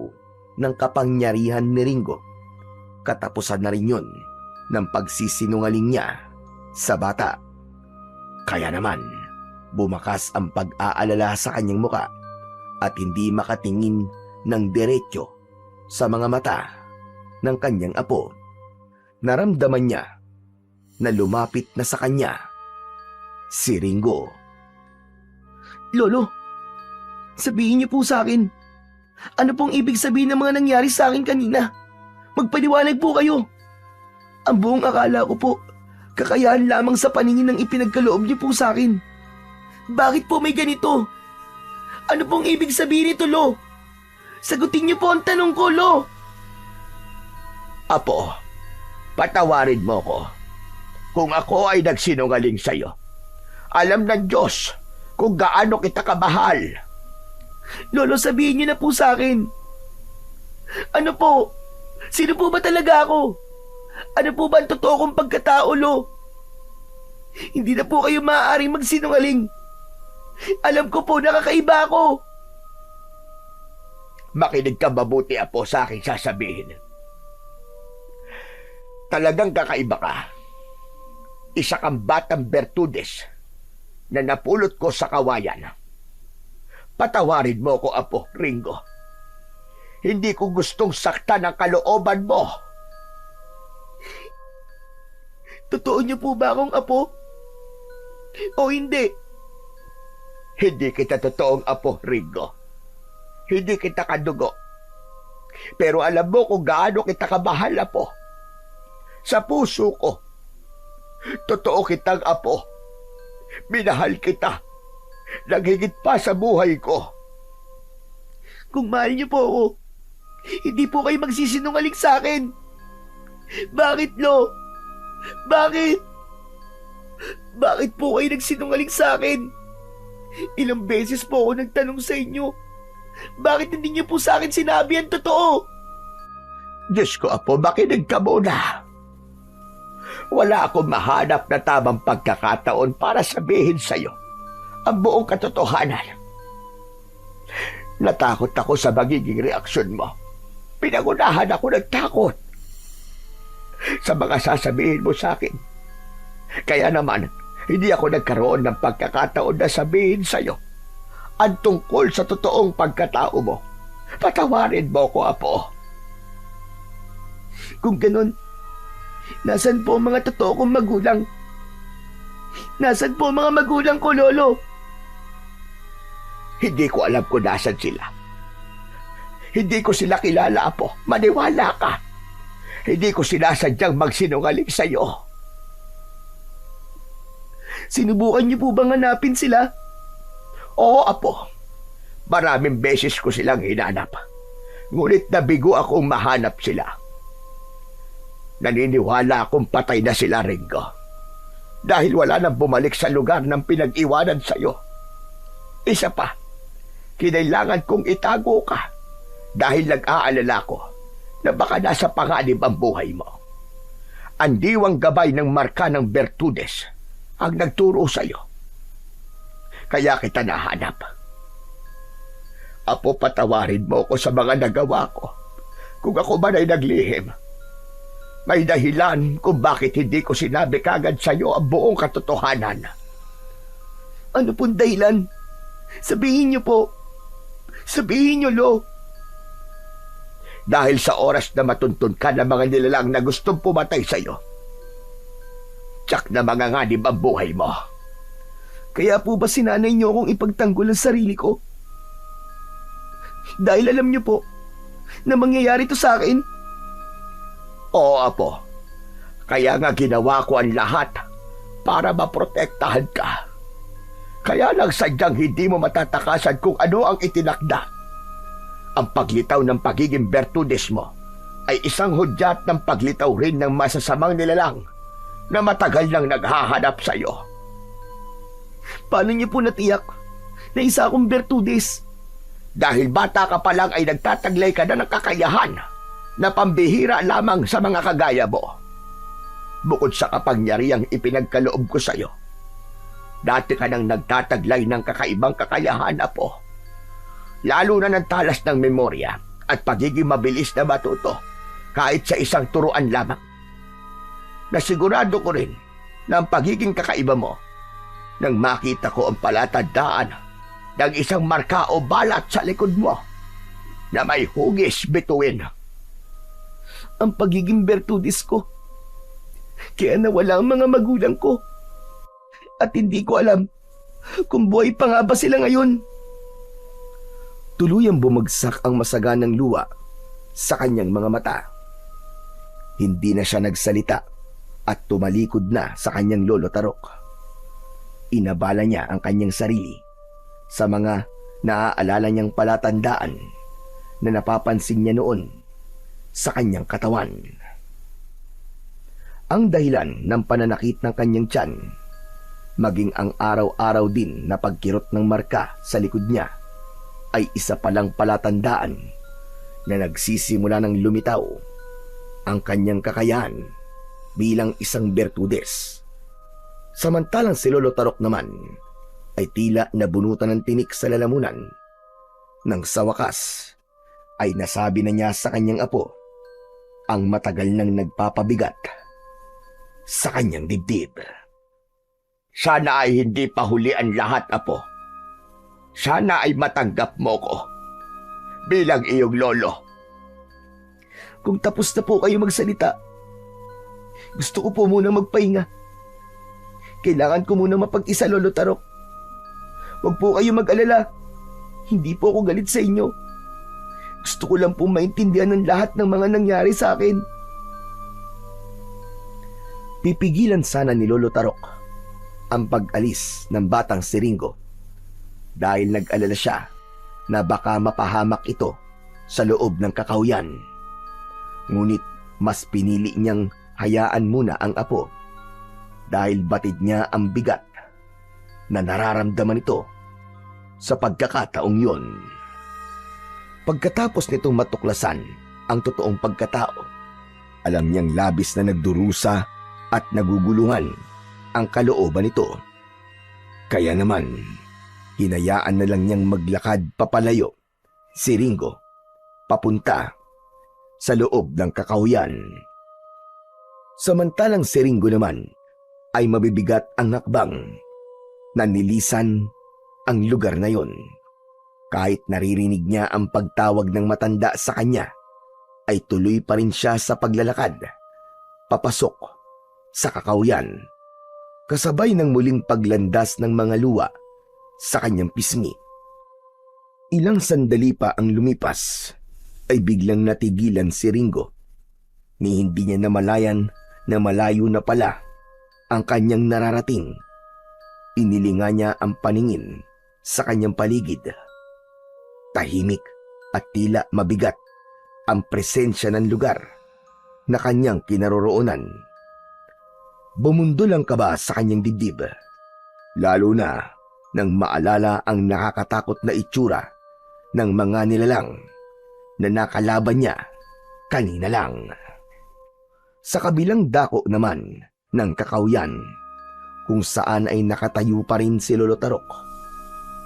ng kapangyarihan ni Ringo, katapusan na rin yun ng pagsisinungaling niya sa bata. Kaya naman, bumakas ang pag-aalala sa kanyang muka at hindi makatingin ng diretsyo sa mga mata ng kanyang apo. Naramdaman niya na lumapit na sa kanya si Ringo. Lolo, sabihin niyo po sa akin, ano pong ibig sabihin ng mga nangyari sa akin kanina? Magpaliwanag po kayo. Ang buong akala ko po, kakayahan lamang sa paningin ng ipinagkaloob niyo po sa akin. Bakit po may ganito? Ano pong ibig sabihin nito, Lo? Sagutin niyo po ang tanong ko, Lo. Apo, patawarin mo ko. Kung ako ay nagsinungaling sa'yo, alam ng Diyos kung gaano kita kamahal. Lolo, sabihin niyo na po sa akin. Ano po? Sino po ba talaga ako? Ano po ba ang totoo kong pagkatao, Lo? Hindi na po kayo maaaring magsinungaling. Alam ko po, nakakaiba ako. Makinig ka mabuti, Apo, sa aking sasabihin. Talagang kakaiba ka. Isa kang batang Bertudes na napulot ko sa kawayan. Patawarin mo ko, Apo, Ringo. Hindi ko gustong saktan ang kalooban mo. Totoo niyo po ba akong apo? O hindi? Hindi kita totoong apo, Ringo. Hindi kita kadugo. Pero alam mo kung gaano kita kamahal, Apo. Sa puso ko, totoo kitang apo. Minahal kita. Naghigit pa sa buhay ko. Kung mahal niyo po ako, hindi po kayo magsisinungaling sa akin. Bakit, Lo? Bakit? Bakit po kayo nagsinungaling sa akin? Ilang beses po ako nagtanong sa inyo. Bakit hindi niyo po sa akin sinabi ang totoo? Diyos ko, Apo, makinig ka muna. Wala akong mahanap na tamang pagkakataon para sabihin sa'yo ang buong katotohanan. Natakot ako sa magiging reaksyon mo. Pinangunahan ako ng takot sa mga sasabihin mo sa akin. Kaya naman, hindi ako nagkaroon ng pagkakataon na sabihin sa'yo ang tungkol sa totoong pagkatao mo. Patawarin mo ko, Apo. Kung ganun, nasan po ang mga totoo kong magulang? Nasan po ang mga magulang ko, Lolo? Hindi ko alam kung nasan sila. Hindi ko sila kilala, Apo. Maniwala ka. Hindi ko sinasadyang magsinungaling sa'yo. Sinubukan niyo po bang hanapin sila? Oo, Apo. Maraming beses ko silang hinanap. Ngunit nabigo akong mahanap sila. Naniniwala akong patay na sila, Ringo. Dahil wala nang bumalik sa lugar ng pinag-iwanan sa'yo. Isa pa, kinailangan kong itago ka dahil nag-aalala ko na baka nasa panganib ang buhay mo. Ang diwang gabay ng marka ng Bertudes ang nagturo sa'yo. Kaya kita nahanap. Apo, patawarin mo ko sa mga nagawa ko. Kung ako man ay naglihim, may dahilan kung bakit hindi ko sinabi kagad sa'yo ang buong katotohanan. Ano pong dahilan? Sabihin niyo po. Sabihin niyo, Lo. Dahil sa oras na matuntun ka ng mga nilalang na gustong pumatay sa'yo, tsak na manganganib ang buhay mo. Kaya po ba sinanay niyo akong ipagtanggol ang sarili ko? Dahil alam niyo po na mangyayari to sa akin? Oo, Apo. Kaya nga ginawa ko ang lahat para maprotektahan ka. Kaya lang sadyang hindi mo matatakasan kung ano ang itinakda. Ang paglitaw ng pagiging Bertudes mo ay isang hudyat ng paglitaw rin ng masasamang nilalang na matagal nang naghahanap sa iyo. Paano niyo po natiyak na isa akong Bertudes? Dahil bata ka pa lang ay nagtataglay ka na ng kakayahan na pambihira lamang sa mga kagaya mo. Bukod sa kapangyarihang ipinagkaloob ko sa iyo, dati ka nang nagtataglay ng kakaibang kakayahan, Apo. Lalo na ng talas ng memorya at pagiging mabilis na matuto kahit sa isang turuan lamang. Nasigurado ko rin na ang pagiging kakaiba mo nang makita ko ang palatandaan ng isang marka o balat sa likod mo na may hugis bituin. Ang pagiging Bertudes ko. Kaya nawala ang mga magulang ko. At hindi ko alam kung buhay pa nga ba sila ngayon. Tuluyang bumagsak ang masaganang luha sa kanyang mga mata. Hindi na siya nagsalita at tumalikod na sa kanyang lolo Tarok. Inabala niya ang kanyang sarili sa mga naaalala niyang palatandaan na napapansin niya noon sa kanyang katawan. Ang dahilan ng pananakit ng kanyang tiyan, maging ang araw-araw din na pagkirot ng marka sa likod niya, ay isa palang palatandaan na nagsisimula ng lumitaw ang kanyang kakayahan bilang isang bertudes. Samantalang si Lolo Tarok naman ay tila nabunutan ng tinik sa lalamunan nang sa wakas ay nasabi na niya sa kanyang apo ang matagal nang nagpapabigat sa kanyang dibdib. Sana ay hindi pa huli ang lahat, Apo. Sana ay matanggap mo ko bilang iyong lolo. Kung tapos na po kayo magsalita, gusto ko po muna magpahinga. Kailangan ko muna mapag-isa, Lolo Tarok. Huwag po kayo mag-alala. Hindi po ako galit sa inyo. Gusto ko lang po maintindihan ng lahat ng mga nangyari sa akin. Pipigilan sana ni Lolo Tarok ang pag-alis ng batang si Ringo dahil nag-alala siya na baka mapahamak ito sa loob ng kakahuyan. Ngunit mas pinili niyang hayaan muna ang apo dahil batid niya ang bigat na nararamdaman ito sa pagkakataong yun. Pagkatapos nitong matuklasan ang totoong pagkatao, alam niyang labis na nagdurusa at naguguluhan ang kalooban nito. Kaya naman, hinayaan na lang niyang maglakad papalayo si Ringo papunta sa loob ng kakahuyan. Samantalang si Ringo naman ay mabibigat ang hakbang na nilisan ang lugar na yon. Kahit naririnig niya ang pagtawag ng matanda sa kanya, ay tuloy pa rin siya sa paglalakad papasok sa kakahuyan, kasabay ng muling paglandas ng mga luwa sa kanyang pisngi. Ilang sandali pa ang lumipas ay biglang natigilan si Ringo ni hindi niya namalayan na malayo na pala ang kanyang nararating. Inilinga niya ang paningin sa kanyang paligid. Tahimik at tila mabigat ang presensya ng lugar na kanyang kinaroroonan. Bumundol ang kaba sa kanyang dibdib, lalo na nang maalala ang nakakatakot na itsura ng mga nilalang na nakalaban niya kanina lang. Sa kabilang dako naman ng kakahuyan, kung saan ay nakatayo pa rin si Lolo Tarok,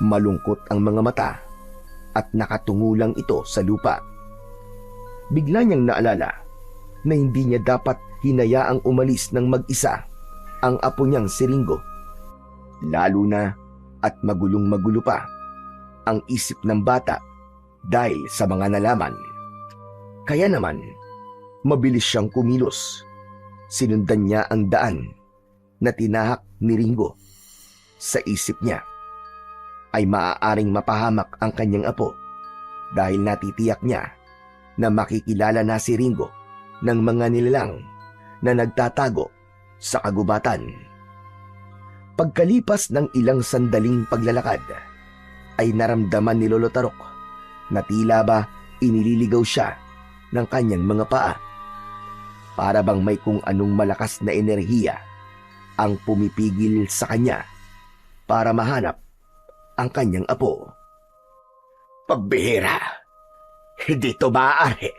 malungkot ang mga mata at nakatungulang ito sa lupa. Bigla niyang naalala na hindi niya dapat hinayaang umalis ng mag-isa ang apo niyang si Ringo, lalo na at magulong-magulo pa ang isip ng bata dahil sa mga nalaman. Kaya naman, mabilis siyang kumilos. Sinundan niya ang daan na tinahak ni Ringo. Sa isip niya ay maaaring mapahamak ang kanyang apo dahil natitiyak niya na makikilala na si Ringo ng mga nilalang na nagtatago sa kagubatan. Pagkalipas ng ilang sandaling paglalakad, ay naramdaman ni Lolo Tarok na tila ba inililigaw siya ng kanyang mga paa. Para bang may kung anong malakas na enerhiya ang pumipigil sa kanya para mahanap ang kanyang apo. Pagbihira, hindi ito maaari.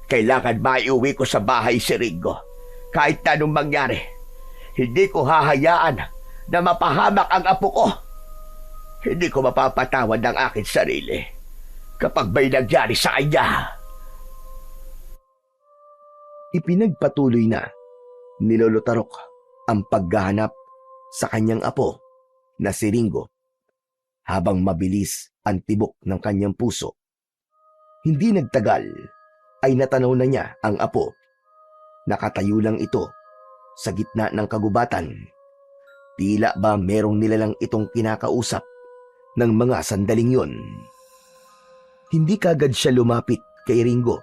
Kailangan maiuwi ko sa bahay si Ringo. Kahit anong mangyari, hindi ko hahayaan na mapahamak ang apo ko. Hindi ko mapapatawad ang aking sarili kapag may nangyari sa kanya. Ipinagpatuloy na ni Lolo Tarok ang paghahanap sa kanyang apo na si Ringo habang mabilis ang tibok ng kanyang puso. Hindi nagtagal ay natanaw na niya ang apo. Nakatayo lang ito sa gitna ng kagubatan. Tila ba merong nilalang itong kinakausap ng mga sandaling yon. Hindi kagad siya lumapit kay Ringo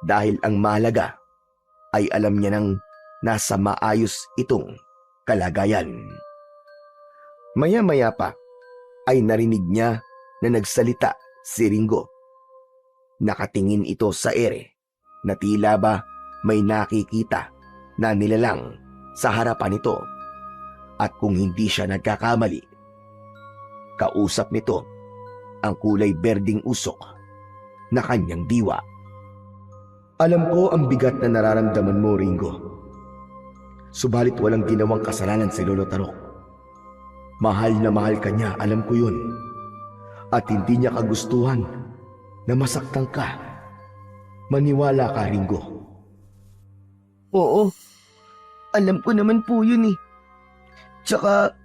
dahil ang mahalaga ay alam niya nang nasa maayos itong kalagayan. Maya-maya pa ay narinig niya na nagsalita si Ringo. Nakatingin ito sa ere na tila ba may nakikita na nilalang sa harapan nito. At kung hindi siya nagkakamali, kausap nito ang kulay berding usok na kanyang diwa. Alam ko ang bigat na nararamdaman mo, Ringo. Subalit walang ginawang kasalanan si Lolo Tarok. Mahal na mahal ka niya, alam ko yun. At hindi niya kagustuhan na masaktan ka. Maniwala ka, Ringo. Oo, alam ko naman po yun eh. Tsaka,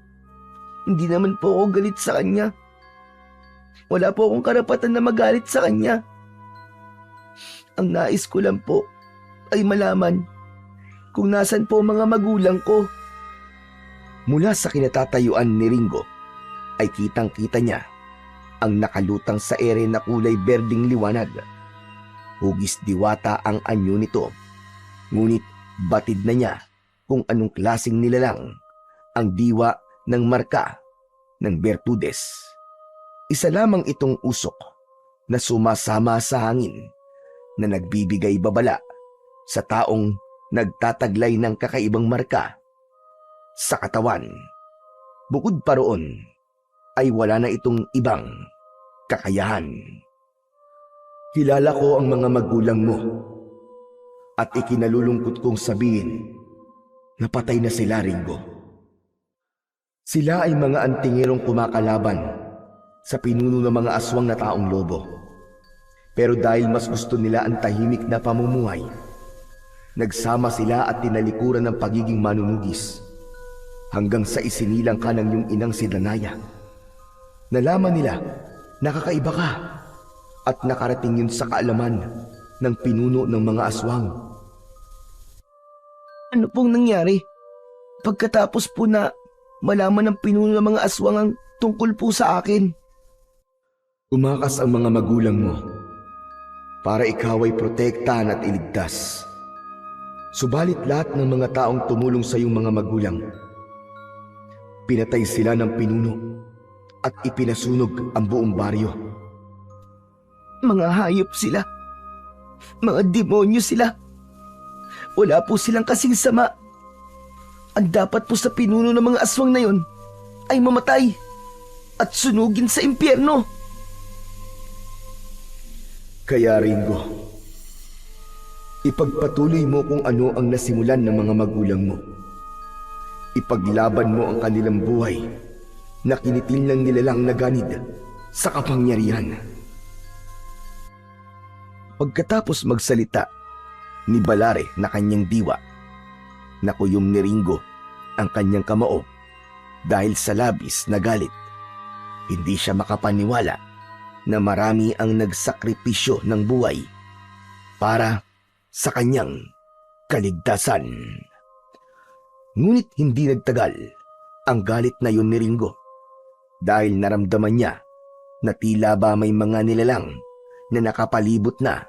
hindi naman po ako galit sa kanya. Wala po akong karapatan na magalit sa kanya. Ang nais ko lang po ay malaman kung nasan po mga magulang ko. Mula sa kinatatayuan ni Ringo ay kitang-kita niya ang nakalutang sa ere na kulay berding liwanag. Hugis diwata ang anyo nito, ngunit batid na niya kung anong klaseng nilalang ang diwa ng marka ng Bertudes. Isa lamang itong usok na sumasama sa hangin na nagbibigay babala sa taong nagtataglay ng kakaibang marka sa katawan. Bukod pa roon ay wala na itong ibang kakayahan. Kilala ko ang mga magulang mo at ikinalulungkot kong sabihin na patay na sila, Ringo. Sila ay mga antingerong kumakalaban sa pinuno ng mga aswang na taong lobo. Pero dahil mas gusto nila ang tahimik na pamumuhay, nagsama sila at tinalikuran ng pagiging manunugis hanggang sa isinilang ka ng iyong inang si Danaya. Nalaman nila na kakaiba ka at nakarating yun sa kaalaman ng pinuno ng mga aswang. Ano pong nangyari? Pagkatapos po na malaman ng pinuno ng mga aswang ang tungkol po sa akin. Umakas ang mga magulang mo para ikaw ay protektahan at iligtas. Subalit lahat ng mga taong tumulong sa iyong mga magulang, pinatay sila ng pinuno at ipinasunog ang buong baryo. Mga hayop sila. Mga demonyo sila. Wala po silang kasing sama. Ang dapat po sa pinuno ng mga aswang na yon ay mamatay at sunugin sa impyerno. Kaya Ringo, ipagpatuloy mo kung ano ang nasimulan ng mga magulang mo. Ipaglaban mo ang kanilang buhay na kinitil ng nilalang na ganid sa kapangyarihan. Pagkatapos magsalita ni Balare na kanyang diwa, nakuyom ni Ringo ang kanyang kamao dahil sa labis na galit. Hindi siya makapaniwala na marami ang nagsakripisyo ng buhay para sa kanyang kaligtasan. Ngunit hindi nagtagal ang galit na yun ni Ringo dahil naramdaman niya na tila ba may mga nilalang na nakapalibot na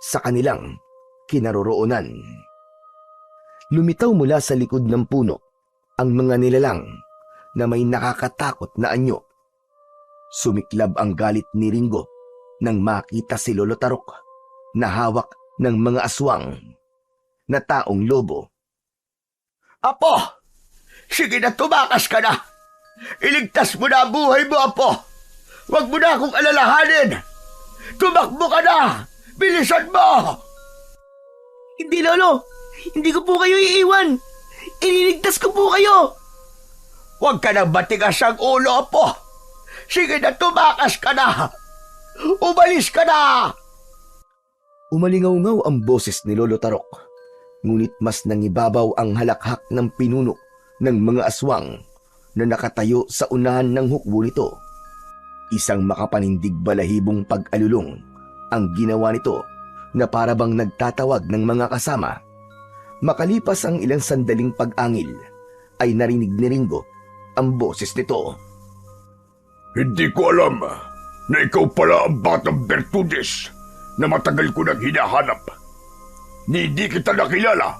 sa kanilang kinaroroonan. Lumitaw mula sa likod ng puno ang mga nilalang na may nakakatakot na anyo. Sumiklab ang galit ni Ringo nang makita si Lolo Tarok na hawak ng mga aswang na taong lobo. Apo! Sige na, tumakas ka na! Iligtas mo na ang buhay mo, Apo! Huwag mo na akong alalahanin! Tumakbo ka na! Bilisan mo! Hindi, Lolo! Hindi ko po kayo iiwan! Ililigtas ko po kayo! Huwag ka nang matigas ang ulo, Apo! Sige na, tumakas ka na! Umalis ka na! Umalingaw-ngaw ang boses ni Lolo Tarok, ngunit mas nangibabaw ang halakhak ng pinuno ng mga aswang na nakatayo sa unahan ng hukbo nito. Isang makapanindig balahibong pag-alulong ang ginawa nito na parabang nagtatawag ng mga kasama. Makalipas ang ilang sandaling pag-angil, ay narinig ni Ringo ang boses nito. Hindi ko alam na ikaw pala ang batang Bertudes na matagal ko nang hinahanap. Hindi kita nakilala.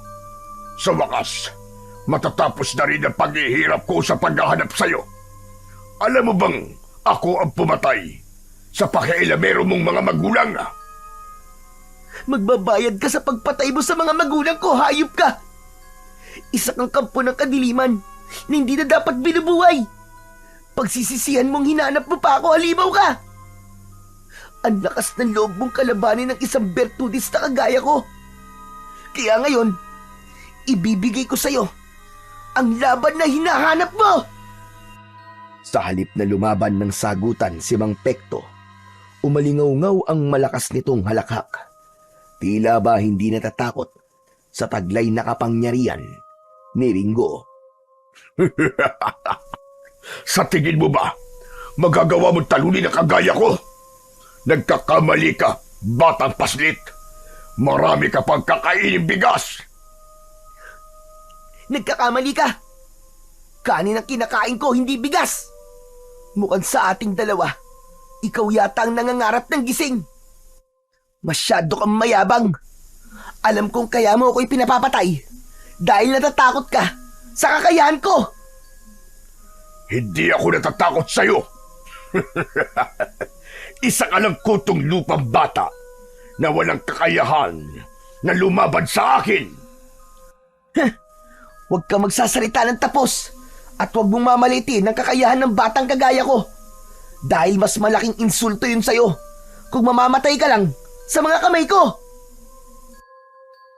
Sa wakas, matatapos na rin ang paghihirap ko sa paghahanap sa'yo. Alam mo bang Ako ang pumatay sa pakialamero mong mga magulang. Magbabayad ka sa pagpatay mo sa mga magulang ko, hayop ka! Isa kang kampo ng kadiliman na hindi na dapat binubuhay. Pagsisisihan mong hinanap mo pa ako, halimaw ka! Ang lakas ng loob mong kalabanin ng isang Bertudes na kagaya ko. Kaya ngayon, ibibigay ko sa'yo ang laban na hinahanap mo! Sa halip na lumaban ng sagutan si Mang Pekto, umalingaw-ngaw ang malakas nitong halakhak. Tila ba hindi natatakot sa taglay na kapangyarihan ni Ringo. Sa tingin mo ba, magagawa mong talunin ang kagaya ko? Nagkakamali ka, batang paslit. Marami ka pang kakainin bigas. Nagkakamali ka! Kanin ang kinakain ko, hindi bigas! Mukhang sa ating dalawa, ikaw yata ang nangangarap ng gising. Masyado kang mayabang. Alam kong kaya mo ako'y pinapapatay dahil natatakot ka sa kakayahan ko. Hindi ako natatakot sa'yo. Isa ka lang kutong lupang bata na walang kakayahan na lumaban sa akin. Huwag ka magsasalita ng tapos at huwag mong mamalitin ang kakayahan ng batang kagaya ko. Dahil mas malaking insulto yun sa'yo kung mamamatay ka lang sa mga kamay ko.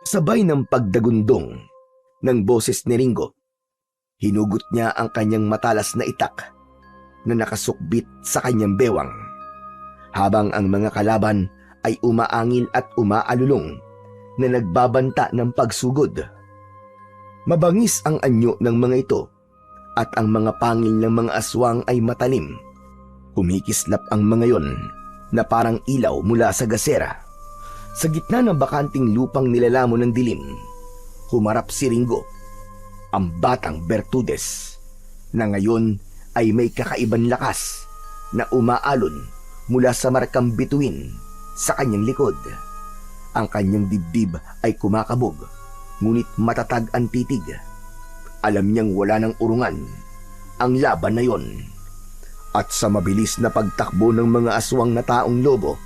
Sabay ng pagdagundong ng boses ni Ringo, hinugot niya ang kanyang matalas na itak na nakasukbit sa kanyang bewang, habang ang mga kalaban ay umaangil at umaalulong na nagbabanta ng pagsugod. Mabangis ang anyo ng mga ito at ang mga pangil ng mga aswang ay matalim. Kumikislap ang mga yon na parang ilaw mula sa gasera. Sa gitna ng bakanting lupang nilalamo ng dilim, humarap si Ringo, ang batang Bertudes, na ngayon ay may kakaibang lakas na umaalon mula sa markang bituin sa kanyang likod. Ang kanyang dibdib ay kumakabog, ngunit matatag ang titig. Alam niyang wala ng urungan ang laban na yon. At sa mabilis na pagtakbo ng mga aswang na taong lobo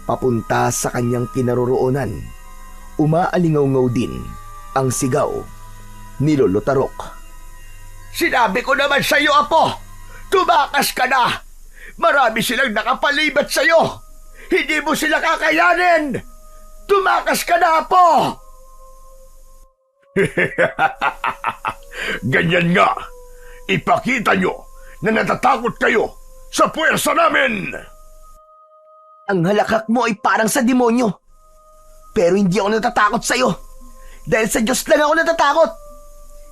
papunta sa kanyang kinaroroonan, umaalingaw-ngaw din ang sigaw ni Lolo Tarok. Sinabi ko naman sa'yo, Apo! Tumakas ka na! Marami silang nakapalibat sa'yo! Hindi mo sila kakayanin! Tumakas ka na, Apo! Ganyan nga! Ipakita nyo na natatakot kayo sa puwersa namin! Ang halakhak mo ay parang sa demonyo. Pero hindi ako natatakot sa'yo. Dahil sa Diyos lang ako natatakot.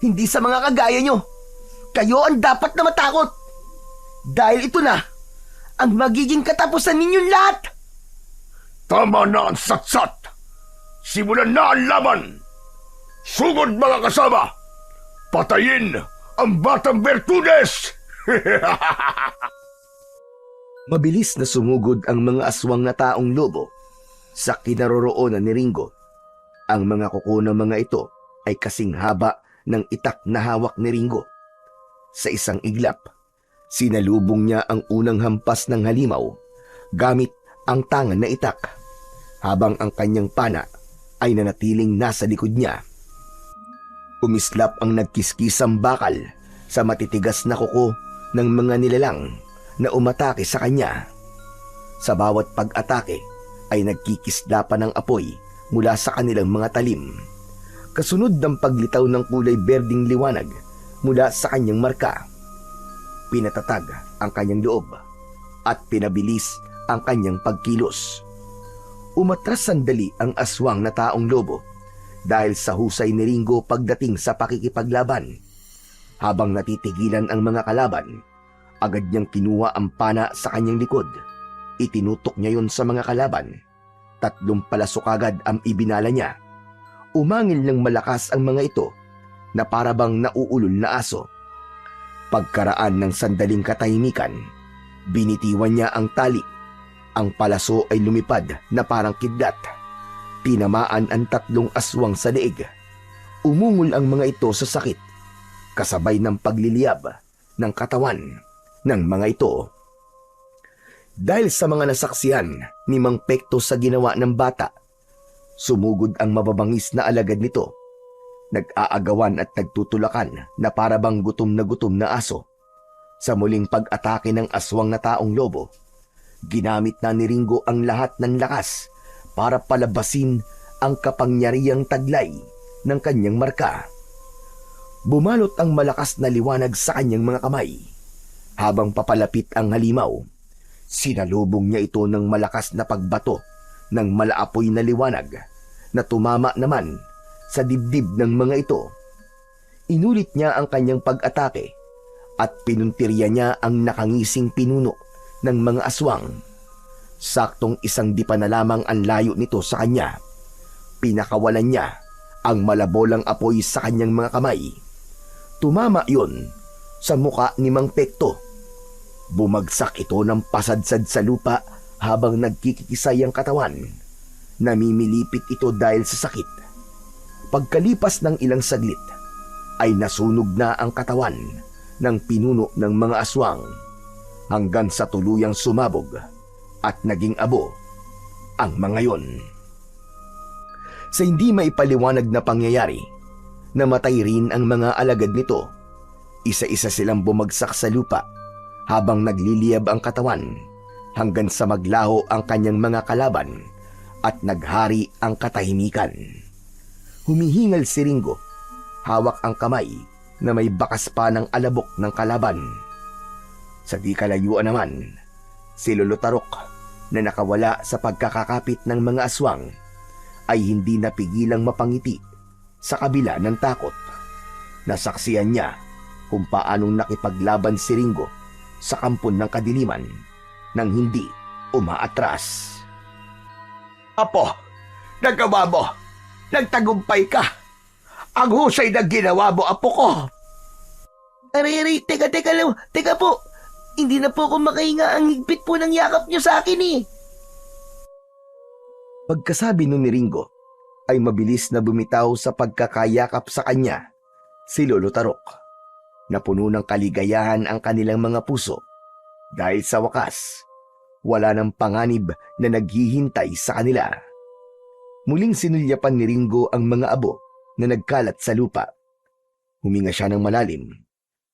Hindi sa mga kagaya nyo. Kayo ang dapat na matakot. Dahil ito na ang magiging katapusan ninyong lahat. Tama na ang satsat. Simulan na ang laban. Sugod mga kasama. Patayin ang batang Bertudes. Mabilis na sumugod ang mga aswang na taong lobo sa kinaroroonan ni Ringo. Ang mga kuko ng mga ito ay kasing haba ng itak na hawak ni Ringo. Sa isang iglap, sinalubong niya ang unang hampas ng halimaw gamit ang tangan na itak, habang ang kanyang pana ay nanatiling nasa likod niya. Umislap ang nagkiskisang bakal sa matitigas na kuko ng mga nilalang na umatake sa kanya. Sa bawat pag-atake ay nagkikislapan ng apoy mula sa kanilang mga talim. Kasunod ng paglitaw ng kulay berding liwanag mula sa kanyang marka. Pinatatag ang kanyang loob at pinabilis ang kanyang pagkilos. Umatras sandali ang aswang na taong lobo dahil sa husay ni Ringo pagdating sa pakikipaglaban. Habang natitigilan ang mga kalaban, agad niyang kinuha ang pana sa kanyang likod. Itinutok niya yon sa mga kalaban. 3 palasok agad ang ibinala niya. Umangil ng malakas ang mga ito na parabang nauulol na aso. Pagkaraan ng sandaling katahimikan, binitiwan niya ang tali. Ang palaso ay lumipad na parang kidlat. Tinamaan ang 3 aswang sa leeg. Umungol ang mga ito sa sakit, kasabay ng pagliliyab ng katawan ng mga ito. Dahil sa mga nasaksihan ni Mang Pekto sa ginawa ng bata, sumugod ang mababangis na alagad nito. Nag-aagawan at nagtutulakan na parabang gutom na aso. Sa muling pag-atake ng aswang na taong lobo, ginamit na ni Ringo ang lahat ng lakas para palabasin ang kapangyarihang taglay ng kanyang marka. Bumalot ang malakas na liwanag sa kanyang mga kamay. Habang papalapit ang halimaw, sinalubong niya ito ng malakas na pagbato ng malaapoy na liwanag na tumama naman sa dibdib ng mga ito. Inulit niya ang kanyang pag-atake at pinuntirya niya ang nakangising pinuno ng mga aswang. Saktong isang dipa na lamang ang layo nito sa kanya. Pinakawalan niya ang malabolang apoy sa kanyang mga kamay. Tumama iyon sa muka ni Mang Pekto. Bumagsak ito ng pasadsad sa lupa habang nagkikisay ang katawan. Namimilipit ito dahil sa sakit. Pagkalipas ng ilang saglit, ay nasunog na ang katawan ng pinuno ng mga aswang hanggang sa tuluyang sumabog at naging abo ang mga yon. Sa hindi maipaliwanag na pangyayari, namatay rin ang mga alagad nito. Isa-isa silang bumagsak sa lupa habang nagliliyab ang katawan hanggang sa maglaho ang kanyang mga kalaban at naghari ang katahimikan. Humihingal si Ringo, hawak ang kamay na may bakas pa ng alabok ng kalaban. Sa di kalayuan naman, si Lolo Tarok na nakawala sa pagkakakapit ng mga aswang ay hindi napigilang mapangiti sa kabila ng takot. Nasaksiyan niya kung paanong nakipaglaban si Ringo sa kampon ng kadiliman nang hindi umaatras. Apo, nagawa mo. Nagtagumpay ka. Ang husay na ginawa mo, apo ko. Aray, teka po. Hindi na po ako makahinga, ang higpit po ng yakap niyo sa akin eh. Pagkasabi nun ni Ringo, ay mabilis na bumitaw sa pagkakayakap sa kanya si Lolo Tarok. Napuno ng kaligayahan ang kanilang mga puso dahil sa wakas, wala ng panganib na naghihintay sa kanila. Muling sinulyapan ni Ringo ang mga abo na nagkalat sa lupa. Huminga siya ng malalim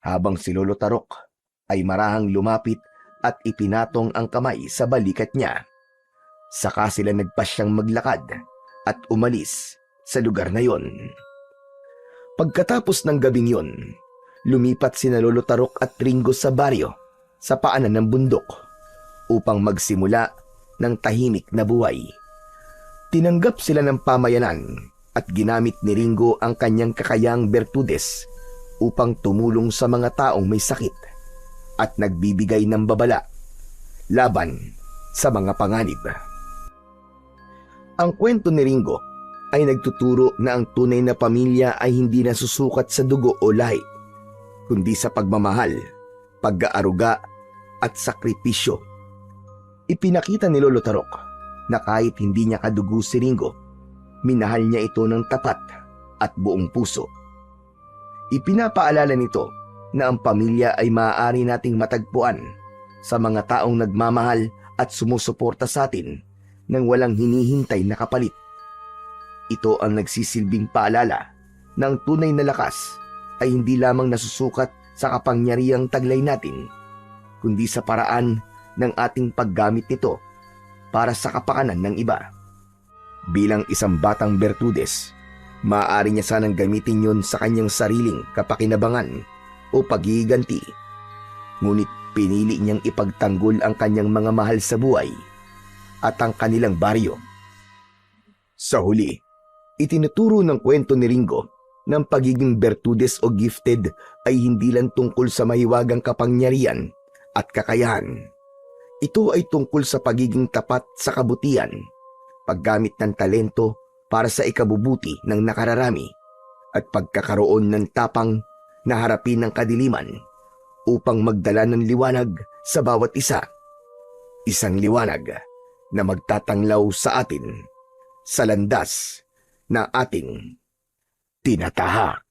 habang si Lolo Tarok ay marahang lumapit at ipinatong ang kamay sa balikat niya. Saka sila nagpasyang maglakad at umalis sa lugar na yon. Pagkatapos ng gabing yon, lumipat sina Lolo Tarok at Ringo sa baryo sa paanan ng bundok upang magsimula ng tahimik na buhay. Tinanggap sila ng pamayanan at ginamit ni Ringo ang kanyang kakayang bertudes upang tumulong sa mga taong may sakit at nagbibigay ng babala laban sa mga panganib. Ang kwento ni Ringo ay nagtuturo na ang tunay na pamilya ay hindi nasusukat sa dugo o lahi, kundi sa pagmamahal, pag-aaruga at sakripisyo. Ipinakita ni Lolo Tarok na kahit hindi niya kadugo si Ringo, minahal niya ito ng tapat at buong puso. Ipinapaalala nito na ang pamilya ay maaari nating matagpuan sa mga taong nagmamahal at sumusuporta sa atin nang walang hinihintay na kapalit. Ito ang nagsisilbing paalala na ang tunay na lakas ay hindi lamang nasusukat sa kapangyarihang taglay natin, kundi sa paraan ng ating paggamit nito para sa kapakanan ng iba. Bilang isang batang bertudes, maaari niya sanang gamitin yon sa kanyang sariling kapakinabangan o paghihiganti. Ngunit pinili niyang ipagtanggol ang kanyang mga mahal sa buhay at ang kanilang baryo. Sa huli, itinuturo ng kwento ni Ringo ng pagiging bertudes o gifted ay hindi lang tungkol sa mahiwagang kapangyarihan at kakayahan. Ito ay tungkol sa pagiging tapat sa kabutihan, paggamit ng talento para sa ikabubuti ng nakararami, at pagkakaroon ng tapang na harapin ng kadiliman upang magdala ng liwanag sa bawat isa. Isang liwanag na magtatanglaw sa atin sa landas na ating tinatahak.